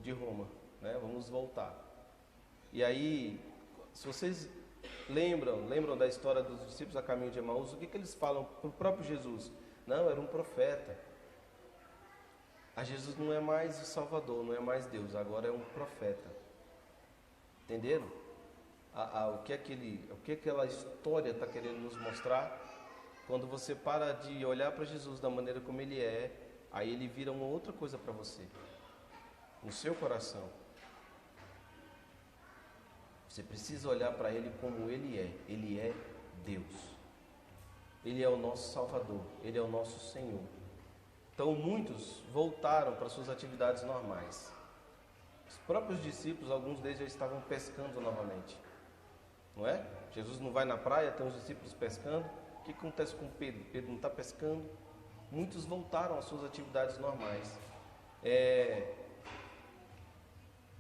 de Roma, né? Vamos voltar. E aí, se vocês lembram da história dos discípulos a caminho de Emaús, o que eles falam para o próprio Jesus? Não, era um profeta. A Jesus não é mais o Salvador, não é mais Deus, agora é um profeta. Entenderam? O que aquela história está querendo nos mostrar? Quando você para de olhar para Jesus da maneira como Ele é, aí Ele vira uma outra coisa para você, no seu coração. Você precisa olhar para Ele como Ele é Deus. Ele é o nosso Salvador, Ele é o nosso Senhor. Então muitos voltaram para suas atividades normais. Os próprios discípulos, alguns deles já estavam pescando novamente. Não é? Jesus não vai na praia, tem os discípulos pescando. O que acontece com Pedro? Pedro não está pescando. Muitos voltaram às suas atividades normais.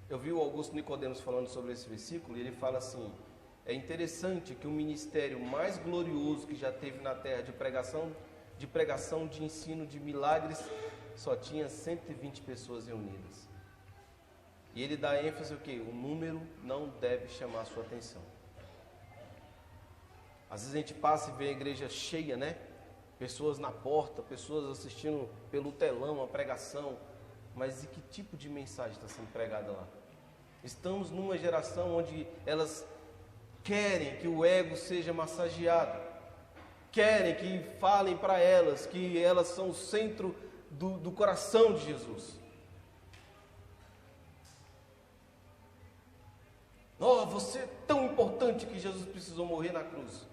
Eu vi o Augusto Nicodemos falando sobre esse versículo e ele fala assim: é interessante que o ministério mais glorioso que já teve na terra de pregação, de ensino, de milagres, só tinha 120 pessoas reunidas. E ele dá ênfase o quê? O número não deve chamar a sua atenção. Às vezes a gente passa e vê a igreja cheia, né? pessoas na porta, pessoas assistindo pelo telão a pregação, mas e que tipo de mensagem está sendo pregada lá? Estamos numa geração onde elas querem que o ego seja massageado, querem que falem para elas que elas são o centro do coração de Jesus. Oh, você é tão importante que Jesus precisou morrer na cruz.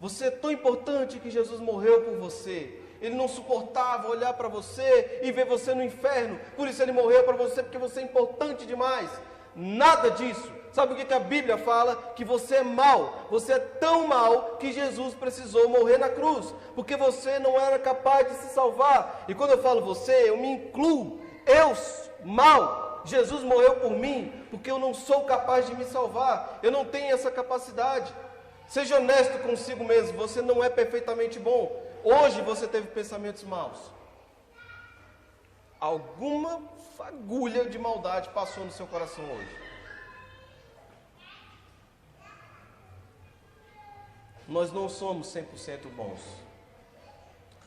Você é tão importante que Jesus morreu por você. Ele não suportava olhar para você e ver você no inferno. Por isso ele morreu para você, porque você é importante demais. Nada disso. Sabe o que a Bíblia fala? Que você é mau. Você é tão mau que Jesus precisou morrer na cruz. Porque você não era capaz de se salvar. E quando eu falo você, eu me incluo. Eu, mau. Jesus morreu por mim, porque eu não sou capaz de me salvar. Eu não tenho essa capacidade. Seja honesto consigo mesmo, você não é perfeitamente bom. Hoje você teve pensamentos maus. Alguma fagulha de maldade passou no seu coração hoje. Nós não somos 100% bons.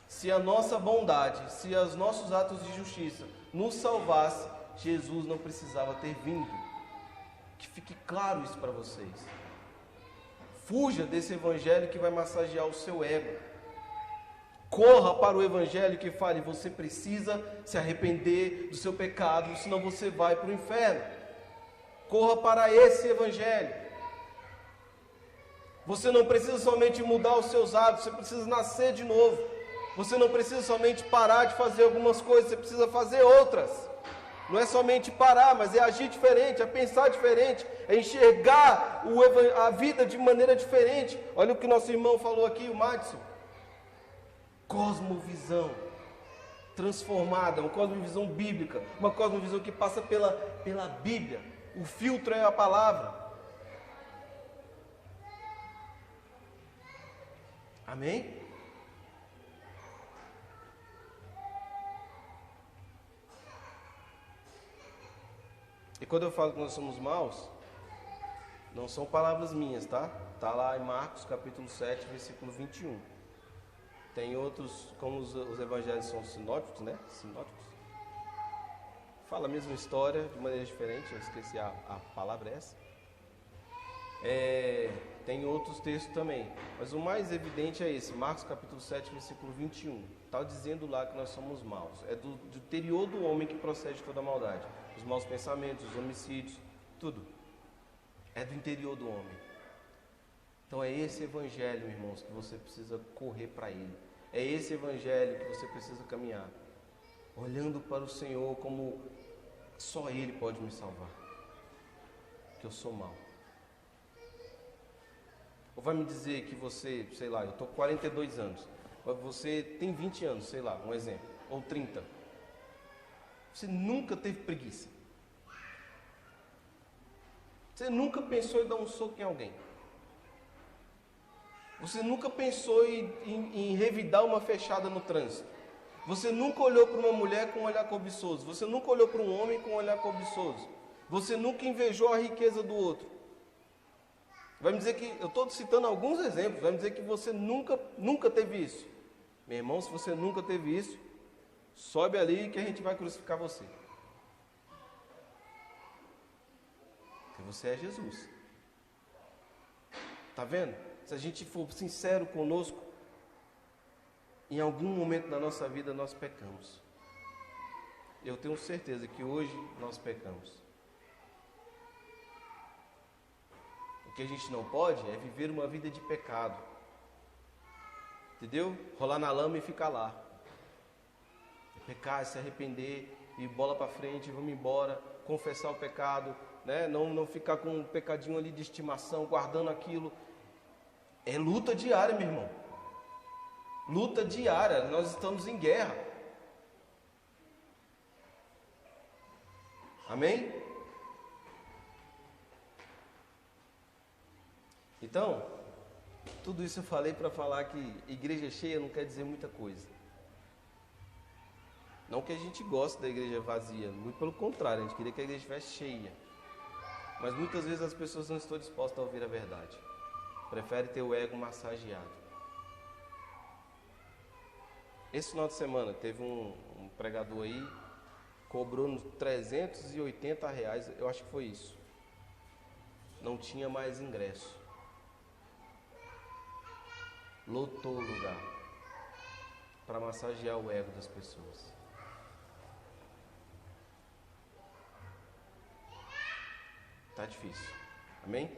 Se a nossa bondade, se os nossos atos de justiça nos salvasse, Jesus não precisava ter vindo. Que fique claro isso para vocês. Fuja desse evangelho que vai massagear o seu ego. Corra para o evangelho que fale, você precisa se arrepender do seu pecado, senão você vai para o inferno. Corra para esse evangelho. Você não precisa somente mudar os seus hábitos, você precisa nascer de novo. Você não precisa somente parar de fazer algumas coisas, você precisa fazer outras. Não é somente parar, mas é agir diferente, é pensar diferente, é enxergar a vida de maneira diferente. Olha o que nosso irmão falou aqui, o Madison. Cosmovisão transformada, uma cosmovisão bíblica, uma cosmovisão que passa pela Bíblia. O filtro é a palavra. Amém? E quando eu falo que nós somos maus, não são palavras minhas, tá? Está lá em Marcos capítulo 7, versículo 21. Tem outros, como os evangelhos são sinóticos, né? Sinóticos. Fala a mesma história de maneira diferente, eu esqueci a palavra essa. Tem outros textos também, mas o mais evidente é esse, Marcos capítulo 7, versículo 21. Está dizendo lá que nós somos maus. É do interior do homem que procede toda a maldade. Os maus pensamentos, os homicídios, tudo. É do interior do homem. Então é esse evangelho, irmãos, que você precisa correr para ele. É esse evangelho que você precisa caminhar. Olhando para o Senhor como só Ele pode me salvar. Que eu sou mau. Ou vai me dizer que você, sei lá, eu estou com 42 anos. Mas você tem 20 anos, sei lá, um exemplo. Ou 30. Você nunca teve preguiça. Você nunca pensou em dar um soco em alguém. Você nunca pensou em revidar uma fechada no trânsito. Você nunca olhou para uma mulher com um olhar cobiçoso. Você nunca olhou para um homem com um olhar cobiçoso. Você nunca invejou a riqueza do outro. Vai me dizer que, eu estou citando alguns exemplos, vai me dizer que você nunca teve isso. Meu irmão, se você nunca teve isso, sobe ali que a gente vai crucificar você. Porque você é Jesus. Está vendo? Se a gente for sincero conosco, em algum momento da nossa vida nós pecamos. Eu tenho certeza que hoje nós pecamos. O que a gente não pode é viver uma vida de pecado. Entendeu? Rolar na lama e ficar lá. Pecar, se arrepender, ir bola para frente, vamos embora, confessar o pecado, né? Não ficar com um pecadinho ali de estimação, guardando aquilo. É luta diária, meu irmão. Luta diária, nós estamos em guerra. Amém? Então, tudo isso eu falei para falar que igreja cheia não quer dizer muita coisa. Não que a gente goste da igreja vazia, muito pelo contrário, a gente queria que a igreja estivesse cheia. Mas muitas vezes as pessoas não estão dispostas a ouvir a verdade. Preferem ter o ego massageado. Esse final de semana teve um pregador aí, cobrou nos R$380, eu acho que foi isso. Não tinha mais ingresso. Lotou o lugar para massagear o ego das pessoas. Tá difícil. Amém?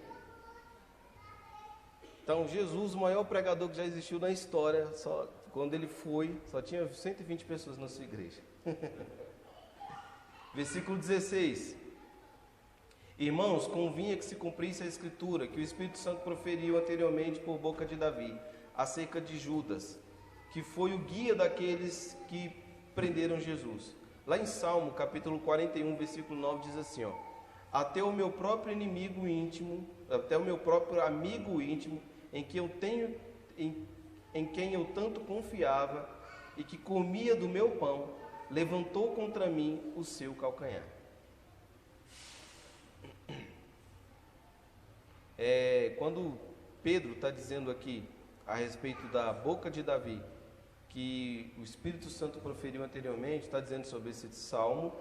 Então, Jesus, o maior pregador que já existiu na história, quando ele foi, só tinha 120 pessoas na sua igreja. Versículo 16. Irmãos, convinha que se cumprisse a escritura que o Espírito Santo proferiu anteriormente por boca de Davi, acerca de Judas, que foi o guia daqueles que prenderam Jesus. Lá em Salmo, capítulo 41, versículo 9, diz assim, até o meu próprio inimigo íntimo, até o meu próprio amigo íntimo, em quem eu tanto confiava e que comia do meu pão, levantou contra mim o seu calcanhar. Quando Pedro está dizendo aqui a respeito da boca de Davi, que o Espírito Santo proferiu anteriormente, está dizendo sobre esse salmo.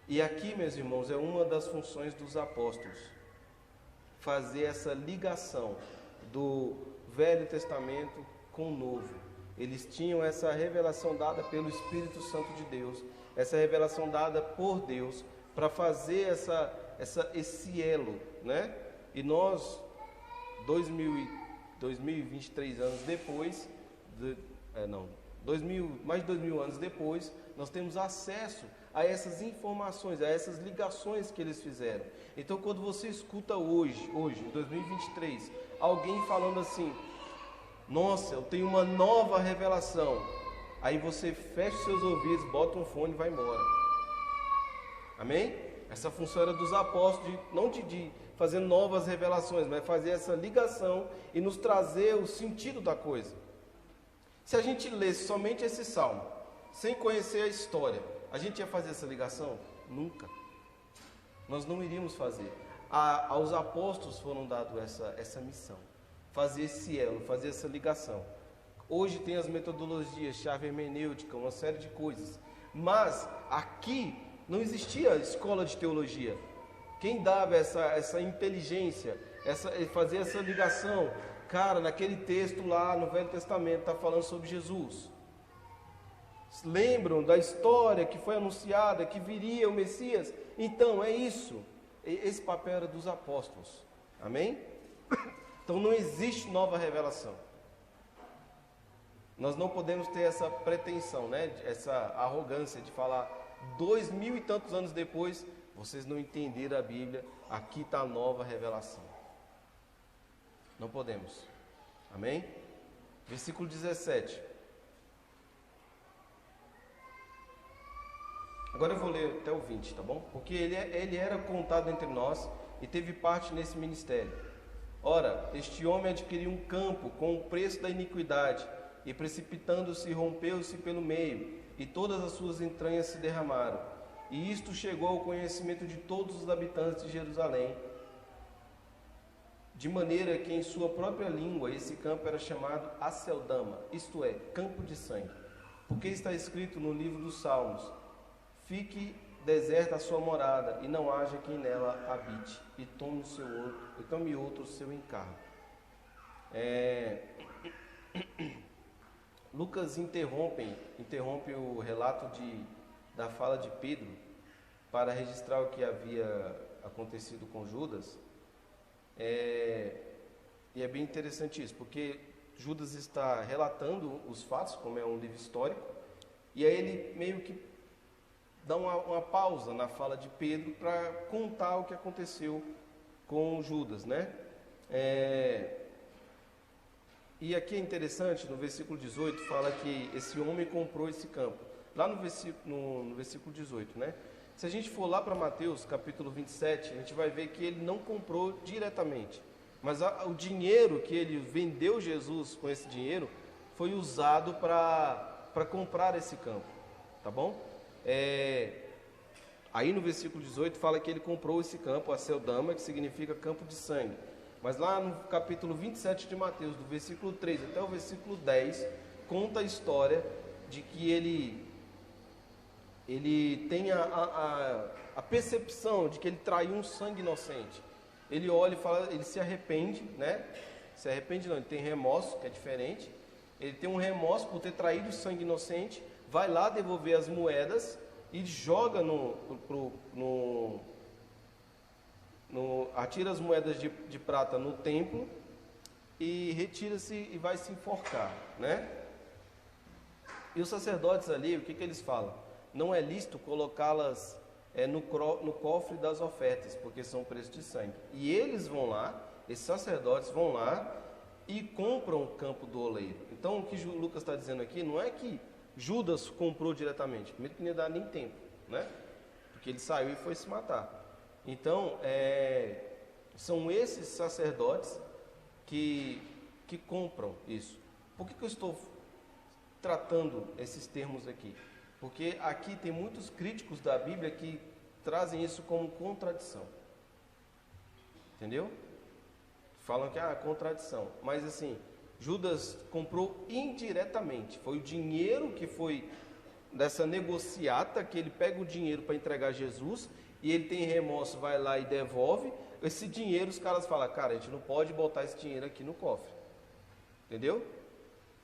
E aqui, meus irmãos, é uma das funções dos apóstolos, fazer essa ligação do Velho Testamento com o Novo. Eles tinham essa revelação dada pelo Espírito Santo de Deus, essa revelação dada por Deus, para fazer esse elo, né? E nós, 2023 anos depois, mais de 2000 anos depois, nós temos acesso a essas informações, a essas ligações que eles fizeram. Então, quando você escuta hoje, em 2023, alguém falando assim, nossa, eu tenho uma nova revelação, aí você fecha os seus ouvidos, bota um fone e vai embora. Amém? Essa função era dos apóstolos, não de fazer novas revelações, mas fazer essa ligação e nos trazer o sentido da coisa. Se a gente lesse somente esse salmo, sem conhecer a história, a gente ia fazer essa ligação? Nunca. Nós não iríamos fazer. Aos apóstolos foram dados essa missão, fazer esse elo, fazer essa ligação. Hoje tem as metodologias, chave hermenêutica, uma série de coisas. Mas aqui não existia escola de teologia. Quem dava essa inteligência, fazer essa ligação? Cara, naquele texto lá no Velho Testamento está falando sobre Jesus. Lembram da história que foi anunciada, que viria o Messias? Então, é isso. Esse papel era dos apóstolos. Amém? Então, não existe nova revelação. Nós não podemos ter essa pretensão, né? Essa arrogância de falar 2000 e tantos anos depois, vocês não entenderam a Bíblia, aqui está a nova revelação. Não podemos. Amém? Versículo 17. Agora eu vou ler até o 20, tá bom? Porque ele era contado entre nós e teve parte nesse ministério. Ora, este homem adquiriu um campo com o preço da iniquidade, e precipitando-se, rompeu-se pelo meio, e todas as suas entranhas se derramaram. E isto chegou ao conhecimento de todos os habitantes de Jerusalém, de maneira que em sua própria língua esse campo era chamado Aceldama, isto é, campo de sangue. Porque está escrito no livro dos Salmos, fique deserta a sua morada, e não haja quem nela habite, e tome outro seu encargo. Lucas interrompe o relato da fala de Pedro para registrar o que havia acontecido com Judas. E é bem interessante isso, porque Judas está relatando os fatos, como é um livro histórico, e aí ele meio que dá uma pausa na fala de Pedro para contar o que aconteceu com Judas, né? E aqui é interessante, no versículo 18, fala que esse homem comprou esse campo. Lá no versículo 18, né? Se a gente for lá para Mateus, capítulo 27, a gente vai ver que ele não comprou diretamente. Mas o dinheiro que ele vendeu Jesus com esse dinheiro foi usado para comprar esse campo. Tá bom? Aí no versículo 18 fala que ele comprou esse campo, Aceldama, que significa campo de sangue. Mas lá no capítulo 27 de Mateus, do versículo 3 até o versículo 10, conta a história de que ele tem a percepção de que ele traiu um sangue inocente. Ele olha e fala, ele se arrepende, né? Se arrepende não, ele tem remorso, que é diferente. Ele tem um remorso por ter traído o sangue inocente, vai lá devolver as moedas e joga atira as moedas de prata no templo e retira-se e vai se enforcar, né? E os sacerdotes ali, o que eles falam? Não é lícito colocá-las no cofre das ofertas, porque são preço de sangue. E eles vão lá, esses sacerdotes vão lá e compram o campo do oleiro. Então o que Lucas está dizendo aqui não é que Judas comprou diretamente, primeiro que não ia dar nem tempo, né? Porque ele saiu e foi se matar. Então, são esses sacerdotes que compram isso. Por que eu estou tratando esses termos aqui? Porque aqui tem muitos críticos da Bíblia que trazem isso como contradição. Entendeu? Falam que contradição. Mas assim, Judas comprou indiretamente. Foi o dinheiro que foi dessa negociata, que ele pega o dinheiro para entregar a Jesus, e ele tem remorso, vai lá e devolve. Esse dinheiro, os caras falam, cara, a gente não pode botar esse dinheiro aqui no cofre. Entendeu?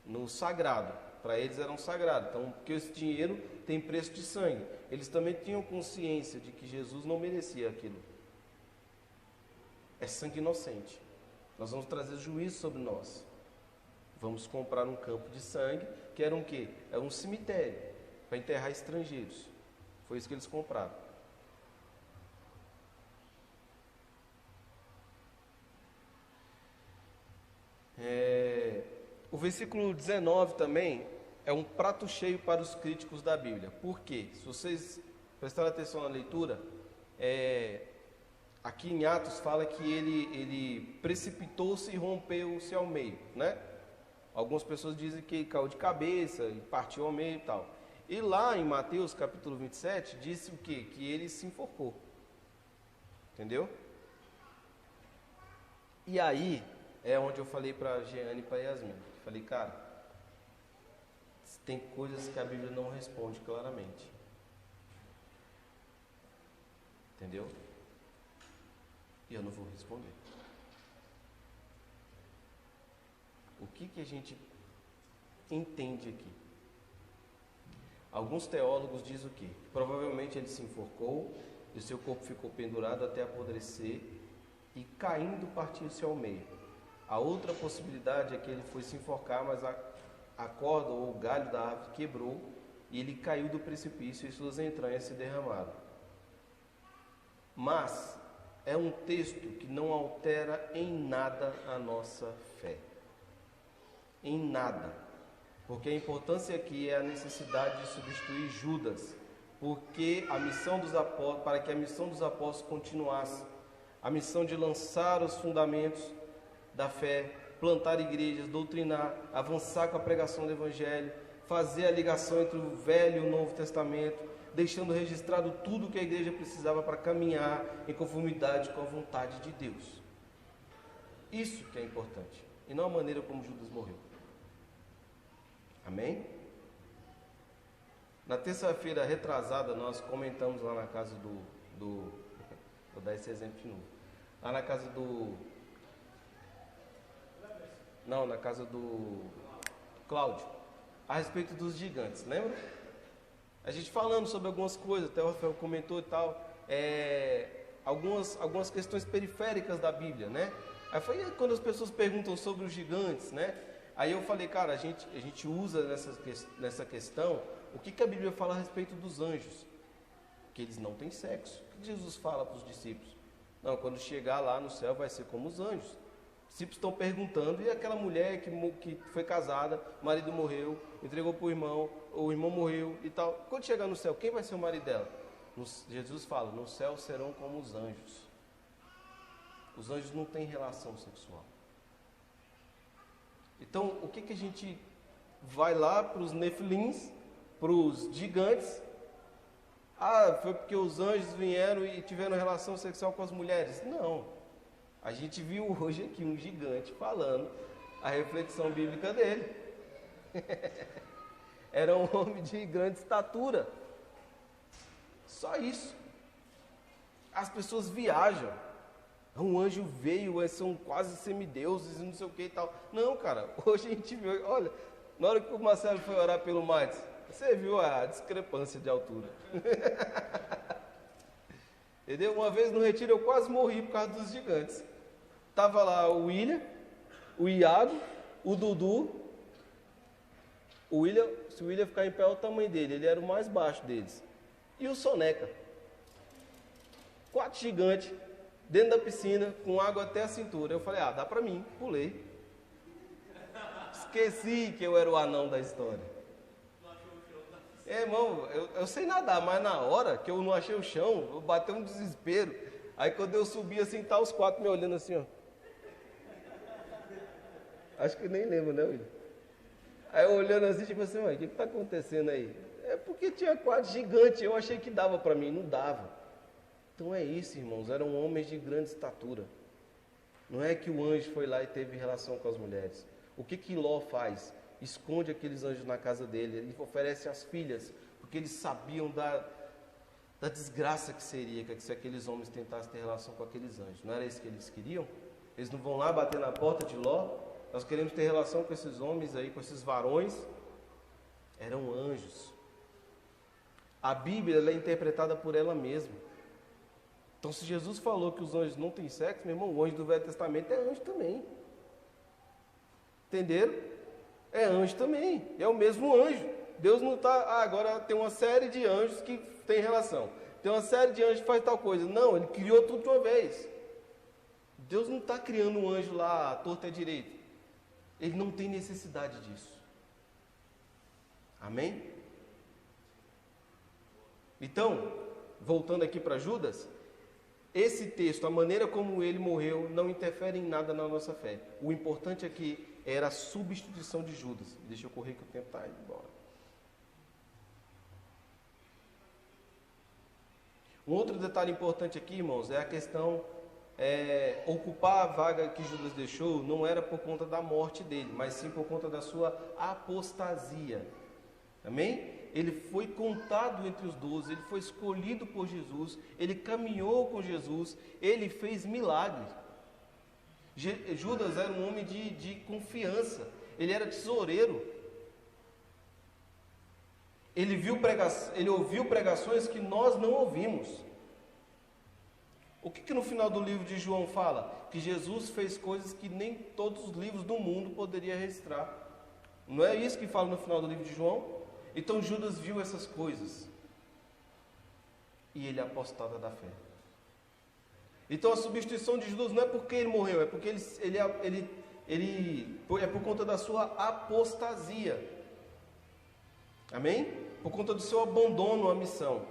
No sagrado. Para eles era um sagrado. Então, porque esse dinheiro tem preço de sangue. Eles também tinham consciência de que Jesus não merecia aquilo. É sangue inocente. Nós vamos trazer juízo sobre nós. Vamos comprar um campo de sangue, que era um quê? Era um cemitério, para enterrar estrangeiros. Foi isso que eles compraram. O versículo 19 também é um prato cheio para os críticos da Bíblia. Por quê? Se vocês prestarem atenção na leitura, aqui em Atos fala que ele precipitou-se e rompeu-se ao meio, né? Algumas pessoas dizem que ele caiu de cabeça e partiu ao meio e tal. E lá em Mateus capítulo 27 disse o quê? Que ele se enforcou. Entendeu? E aí é onde eu falei para a Jeane e para a Yasmin. Falei, cara, tem coisas que a Bíblia não responde claramente. Entendeu? E eu não vou responder. O que a gente entende aqui? Alguns teólogos dizem o quê? Provavelmente ele se enforcou e o seu corpo ficou pendurado até apodrecer e caindo partiu-se ao meio. A outra possibilidade é que ele foi se enforcar, mas a corda ou o galho da árvore quebrou e ele caiu do precipício e suas entranhas se derramaram. Mas é um texto que não altera em nada a nossa fé. Em nada. Porque a importância aqui é a necessidade de substituir Judas, porque a missão dos apóstolos, para que a missão dos apóstolos continuasse, a missão de lançar os fundamentos da fé, plantar igrejas, doutrinar, avançar com a pregação do Evangelho, fazer a ligação entre o Velho e o Novo Testamento, deixando registrado tudo que a igreja precisava para caminhar em conformidade com a vontade de Deus. Isso que é importante, e não a maneira como Judas morreu. Amém? Na terça-feira retrasada, nós comentamos lá na casa vou dar esse exemplo de novo. Lá na casa na casa do Cláudio, a respeito dos gigantes, lembra? A gente falando sobre algumas coisas, até o Rafael comentou e tal, algumas questões periféricas da Bíblia, né? Aí foi quando as pessoas perguntam sobre os gigantes, né? Aí eu falei, cara, a gente usa nessa questão o que a Bíblia fala a respeito dos anjos, que eles não têm sexo. O que Jesus fala para os discípulos? Não, quando chegar lá no céu vai ser como os anjos. Os discípulos estão perguntando, e aquela mulher que foi casada, o marido morreu, entregou para o irmão morreu e tal. Quando chegar no céu, quem vai ser o marido dela? Jesus fala, no céu serão como os anjos. Os anjos não têm relação sexual. Então, o que a gente vai lá para os nefilins, para os gigantes? Foi porque os anjos vieram e tiveram relação sexual com as mulheres? Não. A gente viu hoje aqui um gigante falando a reflexão bíblica dele. era um homem de grande estatura. Só isso. As pessoas viajam. Um anjo veio, são quase semideuses e não sei o que e tal. Não, cara, hoje a gente viu, olha, na hora que o Marcelo foi orar pelo Matos, você viu a discrepância de altura. Entendeu? Uma vez no retiro eu quase morri por causa dos gigantes. Tava lá o William, o Iago, o Dudu. O William, se o William ficar em pé, é o tamanho dele, ele era o mais baixo deles. E o Soneca. 4 gigantes, dentro da piscina, com água até a cintura. Eu falei, dá pra mim, pulei. Esqueci que eu era o anão da história. Irmão, eu sei nadar, mas na hora que eu não achei o chão, eu bateu um desespero. Aí quando eu subi assim, tá os 4 me olhando assim, ó. Acho que nem lembro, né, William? Aí eu olhando assim, tipo assim, o que tá acontecendo aí? É porque tinha 4 gigantes, eu achei que dava pra mim, não dava. Então é isso, irmãos, eram homens de grande estatura. Não é que o anjo foi lá e teve relação com as mulheres. O que Ló faz? Esconde aqueles anjos na casa dele, ele oferece as filhas, porque eles sabiam da desgraça que seria se aqueles homens tentassem ter relação com aqueles anjos. Não era isso que eles queriam? Eles não vão lá bater na porta de Ló? Nós queremos ter relação com esses homens aí, com esses varões. Eram anjos. A Bíblia ela é interpretada por ela mesma. Então se Jesus falou que os anjos não têm sexo, meu irmão, o anjo do Velho Testamento é anjo também. Entenderam? É anjo também, é o mesmo anjo. Deus não está, agora tem uma série de anjos que tem relação. Tem uma série de anjos que faz tal coisa. Não, ele criou tudo de uma vez. Deus não está criando um anjo lá à torta e à direita. Ele não tem necessidade disso. Amém? Então, voltando aqui para Judas, esse texto, a maneira como ele morreu, não interfere em nada na nossa fé. O importante aqui era a substituição de Judas. Deixa eu correr que o tempo está indo embora. Um outro detalhe importante aqui, irmãos, é a questão, ocupar a vaga que Judas deixou não era por conta da morte dele, mas sim por conta da sua apostasia. Amém? Ele foi contado entre os 12, ele foi escolhido por Jesus, ele caminhou com Jesus, ele fez milagres. Judas era um homem de confiança, ele era tesoureiro. Ele ouviu pregações que nós não ouvimos. O que no final do livro de João fala? Que Jesus fez coisas que nem todos os livros do mundo poderiam registrar. Não é isso que fala no final do livro de João? Então Judas viu essas coisas e ele apostava da fé. Então a substituição de Judas não é porque ele morreu, é porque é por conta da sua apostasia. Amém? Por conta do seu abandono à missão.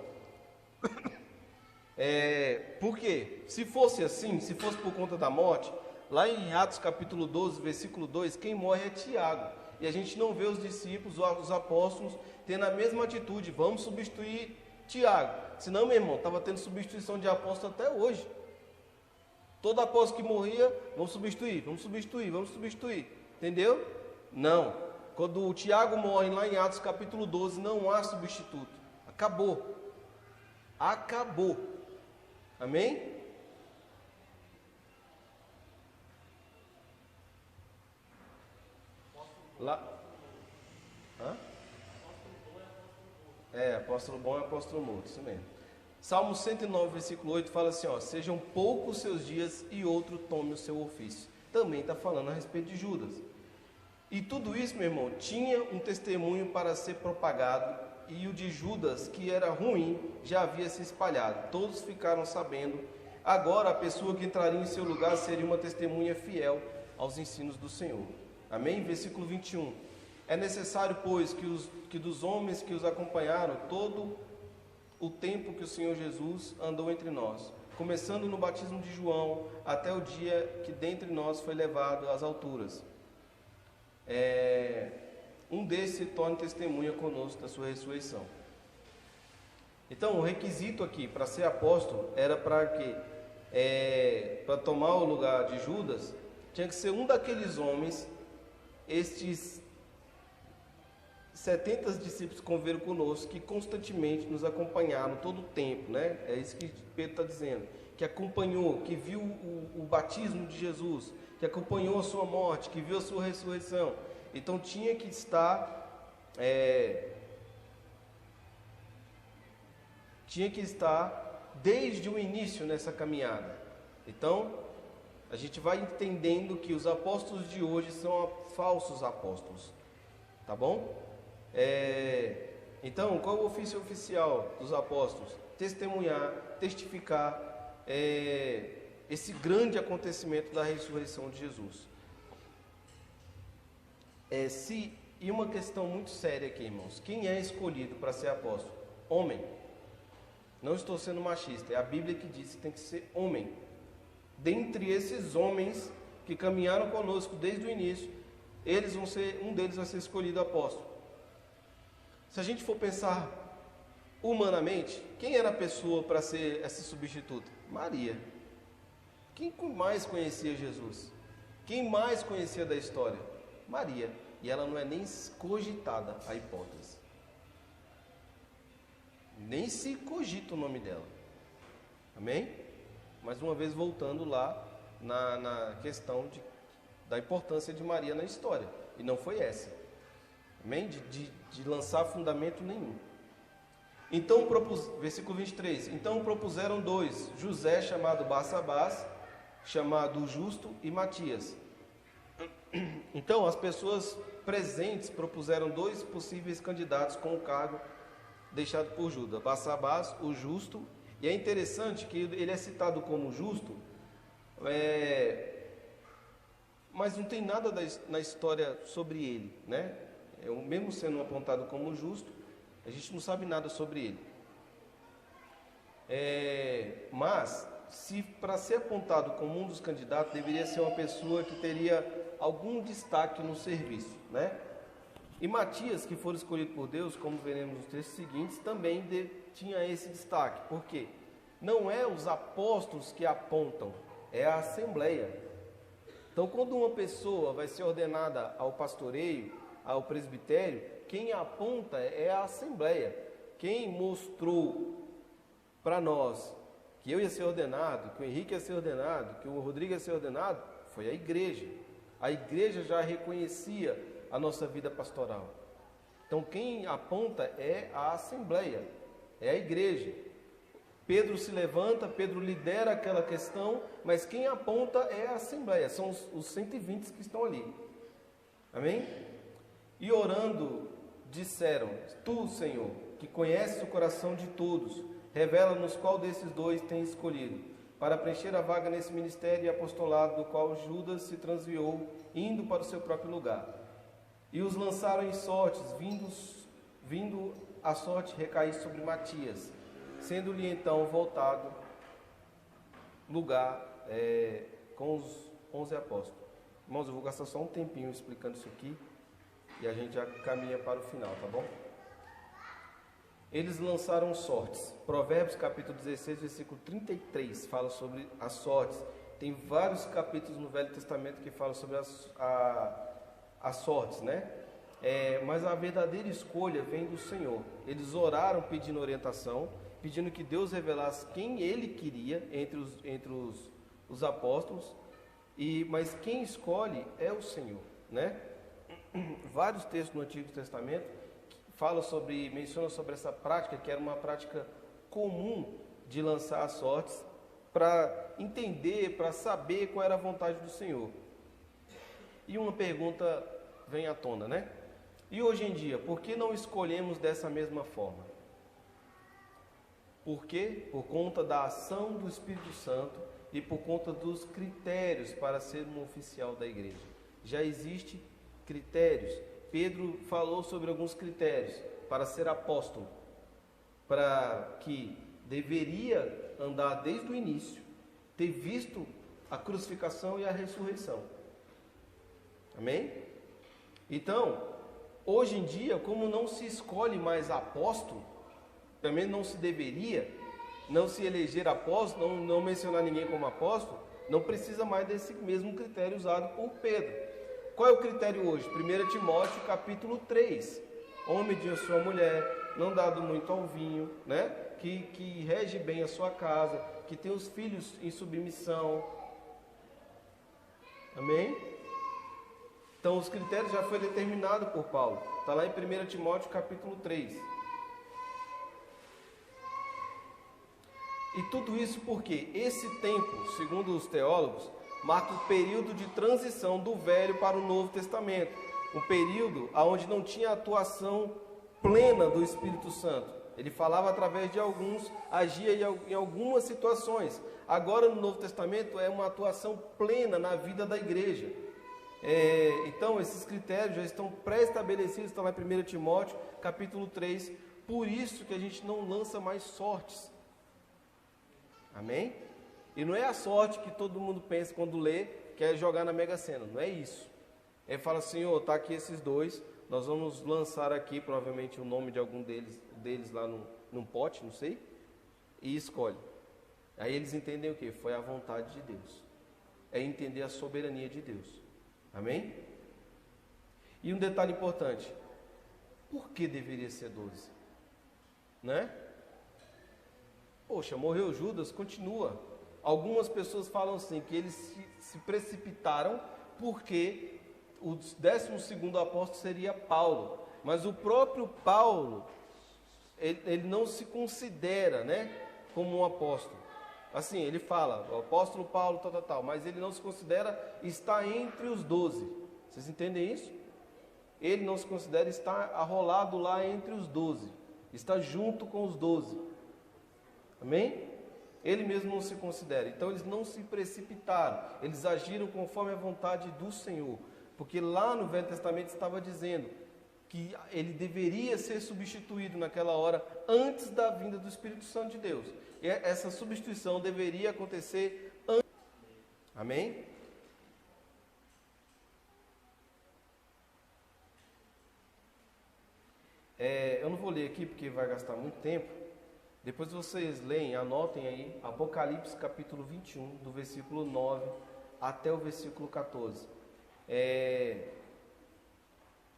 Por quê? Se fosse assim, se fosse por conta da morte, lá em Atos capítulo 12, versículo 2, quem morre é Tiago. E a gente não vê os discípulos, os apóstolos, tendo a mesma atitude, vamos substituir Tiago. Senão, meu irmão, estava tendo substituição de apóstolo até hoje. Todo apóstolo que morria, vamos substituir. Entendeu? Não. Quando o Tiago morre lá em Atos capítulo 12, não há substituto. Acabou. Amém? Lá. Apóstolo bom é apóstolo morto, isso mesmo. Salmo 109, versículo 8 fala assim, sejam poucos os seus dias e outro tome o seu ofício. Também está falando a respeito de Judas. E tudo isso, meu irmão, tinha um testemunho para ser propagado, e o de Judas, que era ruim, já havia se espalhado. Todos ficaram sabendo. Agora a pessoa que entraria em seu lugar seria uma testemunha fiel aos ensinos do Senhor. Amém? Versículo 21. É necessário, pois, que dos homens que os acompanharam todo o tempo que o Senhor Jesus andou entre nós, começando no batismo de João, até o dia que dentre nós foi levado às alturas. Um desses se torne testemunha conosco da sua ressurreição. Então, o requisito aqui para ser apóstolo era para que, para tomar o lugar de Judas, tinha que ser um daqueles homens, estes 70 discípulos que conviveram conosco, que constantemente nos acompanharam todo o tempo, né? É isso que Pedro está dizendo, que acompanhou, que viu o batismo de Jesus, que acompanhou a sua morte, que viu a sua ressurreição. Então tinha que estar desde o início nessa caminhada. Então a gente vai entendendo que os apóstolos de hoje são falsos apóstolos, tá bom? Então, qual é o ofício oficial dos apóstolos? Testemunhar, testificar esse grande acontecimento da ressurreição de Jesus. E uma questão muito séria aqui, irmãos: quem é escolhido para ser apóstolo? Homem. Não estou sendo machista, é a Bíblia que diz que tem que ser homem. Dentre esses homens que caminharam conosco desde o início, um deles vai ser escolhido apóstolo. Se a gente for pensar humanamente, quem era a pessoa para ser essa substituta? Maria. Quem mais conhecia Jesus? Quem mais conhecia da história? Maria. E ela não é nem cogitada a hipótese. Nem se cogita o nome dela. Amém? Mais uma vez voltando lá na questão da importância de Maria na história. E não foi essa. Amém? De lançar fundamento nenhum. Então, versículo 23. Então propuseram 2, José, chamado Barsabás, chamado Justo, e Matias. Então, as pessoas presentes propuseram 2 possíveis candidatos com o cargo deixado por Judas: Barsabás, o Justo. E é interessante que ele é citado como justo, mas não tem nada na história sobre ele, né? Mesmo sendo apontado como justo, a gente não sabe nada sobre ele. Mas, se para ser apontado como um dos candidatos, deveria ser uma pessoa que teria algum destaque no serviço, né? E Matias, que foi escolhido por Deus, como veremos nos textos seguintes, também tinha esse destaque. Por quê? Não é os apóstolos que apontam, é a assembleia. Então, quando uma pessoa vai ser ordenada ao pastoreio, ao presbitério, quem aponta é a assembleia. Quem mostrou para nós que eu ia ser ordenado, que o Henrique ia ser ordenado, que o Rodrigo ia ser ordenado, foi a igreja. A igreja já reconhecia a nossa vida pastoral. Então quem aponta é a assembleia, é a igreja. Pedro se levanta, Pedro lidera aquela questão, mas quem aponta é a assembleia, são os 120 que estão ali. Amém? E orando, disseram: Tu, Senhor, que conheces o coração de todos, revela-nos qual desses 2 tem escolhido, para preencher a vaga nesse ministério e apostolado do qual Judas se transviou, indo para o seu próprio lugar. E os lançaram em sortes, vindo a sorte recair sobre Matias, sendo-lhe então voltado lugar com os 11 apóstolos. Irmãos, eu vou gastar só um tempinho explicando isso aqui, e a gente já caminha para o final, tá bom? Eles lançaram sortes. Provérbios capítulo 16, versículo 33, fala sobre as sortes. Tem vários capítulos no Velho Testamento que falam sobre as sortes, né? Mas a verdadeira escolha vem do Senhor. Eles oraram pedindo orientação, pedindo que Deus revelasse quem Ele queria entre os apóstolos, mas quem escolhe é o Senhor, né? Vários textos no Antigo Testamento mencionam sobre essa prática, que era uma prática comum de lançar as sortes, para entender, para saber qual era a vontade do Senhor. E uma pergunta vem à tona, né? E hoje em dia, por que não escolhemos dessa mesma forma? Por quê? Por conta da ação do Espírito Santo e por conta dos critérios para ser um oficial da igreja. Já existem critérios. Pedro falou sobre alguns critérios para ser apóstolo, para que deveria andar desde o início, ter visto a crucificação e a ressurreição. Amém? Então, hoje em dia, como não se escolhe mais apóstolo, também não se deveria, não se eleger apóstolo, não mencionar ninguém como apóstolo, não precisa mais desse mesmo critério usado por Pedro. Qual é o critério hoje? 1 Timóteo capítulo 3. homem de sua mulher, não dado muito ao vinho, né? Que rege bem a sua casa, que tem os filhos em submissão. Amém? Então os critérios já foi determinado por Paulo. Está lá em 1 Timóteo capítulo 3. E tudo isso porque esse tempo, segundo os teólogos, marca o período de transição do Velho para o Novo Testamento. Um período onde não tinha atuação plena do Espírito Santo. Ele falava através de alguns, agia em algumas situações. Agora no Novo Testamento é uma atuação plena na vida da igreja. Então esses critérios já estão pré-estabelecidos, estão lá em 1 Timóteo capítulo 3. Por isso que a gente não lança mais sortes. Amém? E não é a sorte que todo mundo pensa quando lê, que é jogar na Mega Sena. Não é isso. Ele fala, Senhor, está aqui esses dois, nós vamos lançar aqui provavelmente o nome de algum deles lá num pote, não sei, e escolhe. Aí eles entendem o que? Foi a vontade de Deus. É entender a soberania de Deus. Amém? E um detalhe importante. Por que deveria ser 12? Né? Poxa, morreu Judas, continua. Algumas pessoas falam assim, que eles se precipitaram porque o 12º apóstolo seria Paulo. Mas o próprio Paulo, ele não se considera, né, como um apóstolo. Assim, ele fala, o apóstolo Paulo, tal, mas ele não se considera estar entre os 12. Vocês entendem isso? Ele não se considera estar arrolado lá entre os 12. Está junto com os 12. Amém? Ele mesmo não se considera. Então eles não se precipitaram. Eles agiram conforme a vontade do Senhor. Porque lá no Velho Testamento estava dizendo que ele deveria ser substituído naquela hora antes da vinda do Espírito Santo de Deus. E essa substituição deveria acontecer antes. Amém? Eu não vou ler aqui porque vai gastar muito tempo. Depois vocês leem, anotem aí, Apocalipse capítulo 21, do versículo 9 até o versículo 14.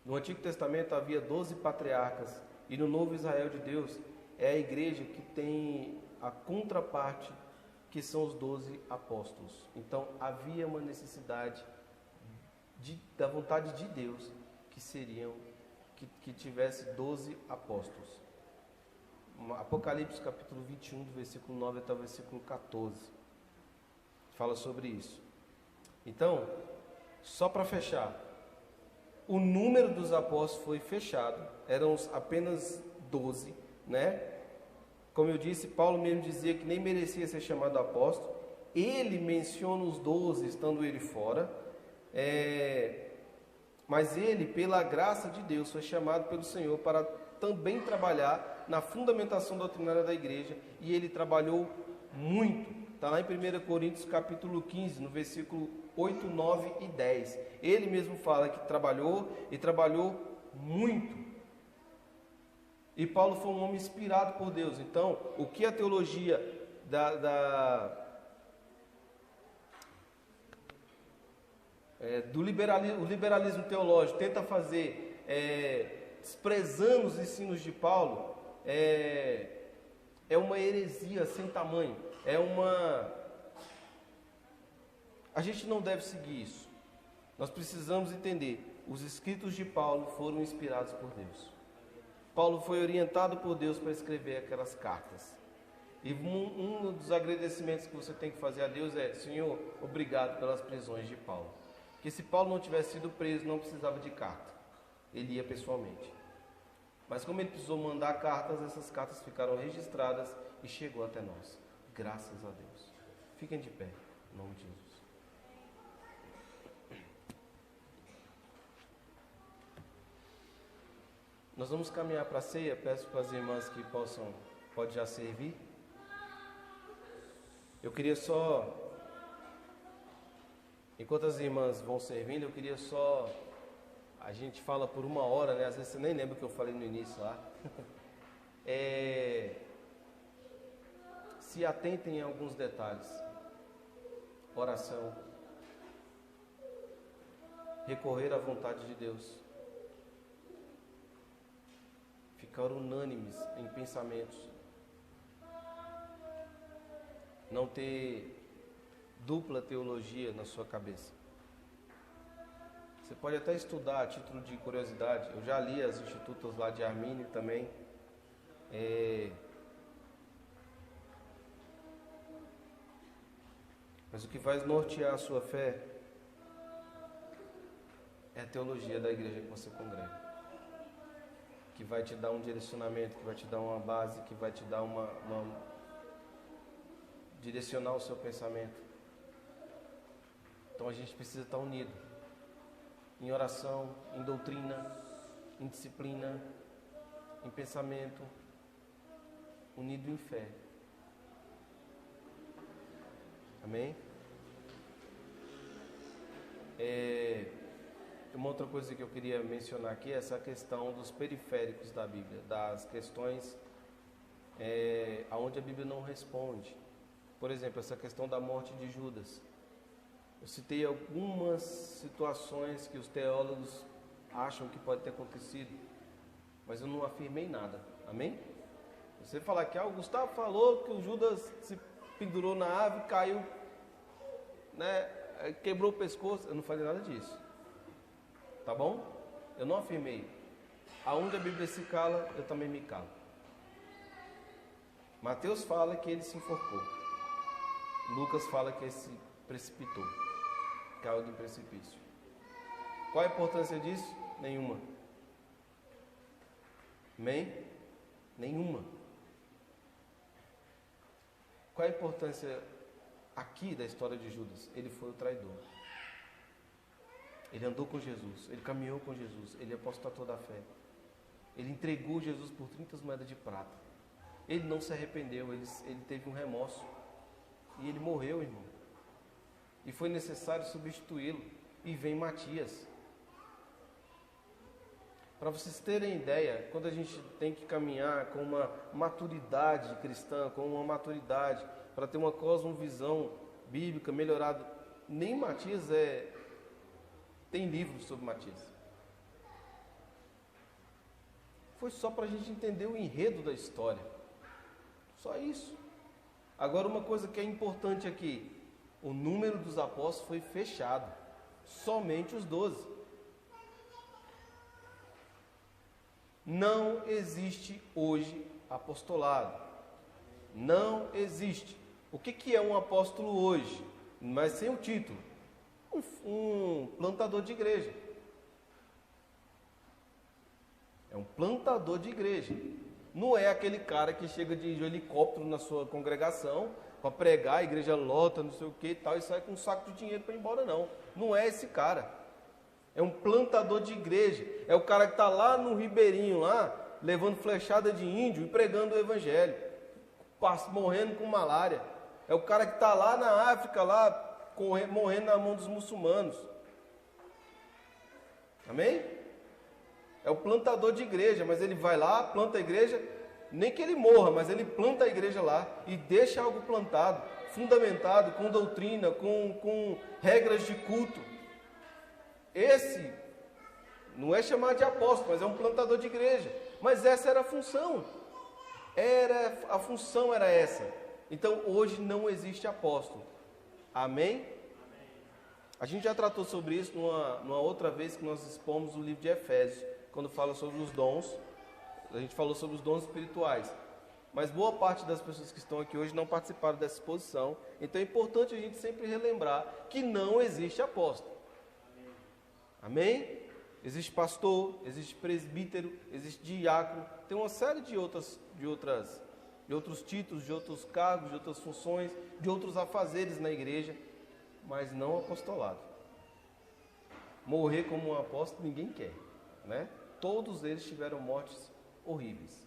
No Antigo Testamento havia 12 patriarcas, e no Novo Israel de Deus é a igreja que tem a contraparte, que são os 12 apóstolos. Então havia uma necessidade da vontade de Deus que tivesse 12 apóstolos. Apocalipse capítulo 21, do versículo 9 até o versículo 14, fala sobre isso. Então, só para fechar, o número dos apóstolos foi fechado, eram apenas 12, né? Como eu disse, Paulo mesmo dizia que nem merecia ser chamado apóstolo. Ele menciona os 12, estando ele fora, mas ele, pela graça de Deus, foi chamado pelo Senhor para também trabalhar na fundamentação doutrinária da igreja, e ele trabalhou muito. Está lá em 1 Coríntios capítulo 15, no versículo 8, 9 e 10. Ele mesmo fala que trabalhou e trabalhou muito. E Paulo foi um homem inspirado por Deus. Então, o que a teologia do liberalismo teológico tenta fazer, desprezando os ensinos de Paulo, é uma heresia sem tamanho. A gente não deve seguir isso. Nós precisamos entender, os escritos de Paulo foram inspirados por Deus. Paulo foi orientado por Deus para escrever aquelas cartas. E um dos agradecimentos que você tem que fazer a Deus é: Senhor, obrigado pelas prisões de Paulo. Porque se Paulo não tivesse sido preso, não precisava de carta. Ele ia pessoalmente. Mas como ele precisou mandar cartas, essas cartas ficaram registradas e chegou até nós. Graças a Deus. Fiquem de pé, em nome de Jesus. Nós vamos caminhar para a ceia. Peço para as irmãs que pode já servir. Eu queria só, enquanto as irmãs vão servindo, eu queria só, a gente fala por 1 hora, né? Às vezes você nem lembra o que eu falei no início lá. Se atentem em alguns detalhes. Oração. Recorrer à vontade de Deus. ficar unânimes em pensamentos, não ter dupla teologia na sua cabeça. Você pode até estudar a título de curiosidade. Eu já li as institutas lá de Armínio também. Mas o que vai nortear a sua fé é a teologia da igreja que você congrega, que vai te dar um direcionamento, que vai te dar uma base, que vai te dar direcionar o seu pensamento. Então a gente precisa estar unido em oração, em doutrina, em disciplina, em pensamento, unido em fé. Amém? Uma outra coisa que eu queria mencionar aqui é essa questão dos periféricos da Bíblia, das questões aonde a Bíblia não responde. Por exemplo, essa questão da morte de Judas. Eu citei algumas situações que os teólogos acham que pode ter acontecido, mas eu não afirmei nada. Amém? Você falar que o Gustavo falou que o Judas se pendurou na árvore, caiu, né, quebrou o pescoço. Eu não falei nada disso. Tá bom? Eu não afirmei. Aonde a Bíblia se cala, eu também me calo. Mateus fala que ele se enforcou. Lucas fala que ele se precipitou, caiu do precipício. Qual a importância disso? Nenhuma. Amém? Nenhuma. Qual a importância aqui da história de Judas? Ele foi o traidor. Ele andou com Jesus, ele caminhou com Jesus, ele apostatou da fé. Ele entregou Jesus por 30 moedas de prata. Ele não se arrependeu, ele teve um remorso. E ele morreu, irmão. E foi necessário substituí-lo. E vem Matias. Para vocês terem ideia, quando a gente tem que caminhar com uma maturidade cristã, com uma maturidade, para ter uma cosmovisão bíblica melhorada, nem Matias tem livros sobre Matias. Foi só para a gente entender o enredo da história. Só isso. Agora, uma coisa que é importante aqui, o número dos apóstolos foi fechado, somente os 12. Não existe hoje apostolado, não existe. O que é um apóstolo hoje? Mas sem o título, um plantador de igreja. É um plantador de igreja. Não é aquele cara que chega de helicóptero na sua congregação para pregar, a igreja lota, não sei o que e tal, e sai com um saco de dinheiro para ir embora, não. Não é esse cara. É um plantador de igreja. É o cara que está lá no Ribeirinho, lá, levando flechada de índio e pregando o evangelho, morrendo com malária. É o cara que está lá na África, lá, morrendo na mão dos muçulmanos. Amém? É o plantador de igreja, mas ele vai lá, planta a igreja, nem que ele morra, mas ele planta a igreja lá e deixa algo plantado, fundamentado, com doutrina, com regras de culto. Esse não é chamado de apóstolo, mas é um plantador de igreja. Mas essa era a função. A função era essa. Então hoje não existe apóstolo. Amém? A gente já tratou sobre isso numa outra vez que nós expomos o livro de Efésios. Quando fala sobre os dons, a gente falou sobre os dons espirituais. Mas boa parte das pessoas que estão aqui hoje não participaram dessa exposição. Então é importante a gente sempre relembrar que não existe apóstolo. Amém? Existe pastor, existe presbítero, existe diácono. Tem uma série de outros títulos, de outros cargos, de outras funções, de outros afazeres na igreja, mas não apostolado. Morrer como um apóstolo ninguém quer, né? Todos eles tiveram mortes horríveis.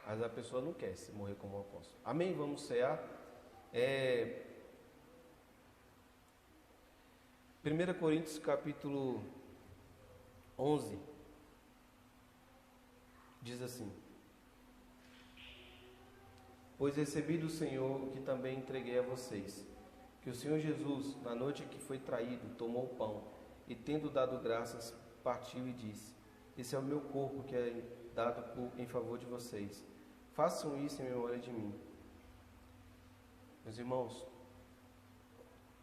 Mas a pessoa não quer se morrer como um apóstolo. Amém? Vamos cear. 1 Coríntios capítulo 11 diz assim: pois recebi do Senhor o que também entreguei a vocês, que o Senhor Jesus, na noite em que foi traído, tomou o pão e, tendo dado graças, partiu e disse: esse é o meu corpo que é dado em favor de vocês. Façam isso em memória de mim. Meus irmãos,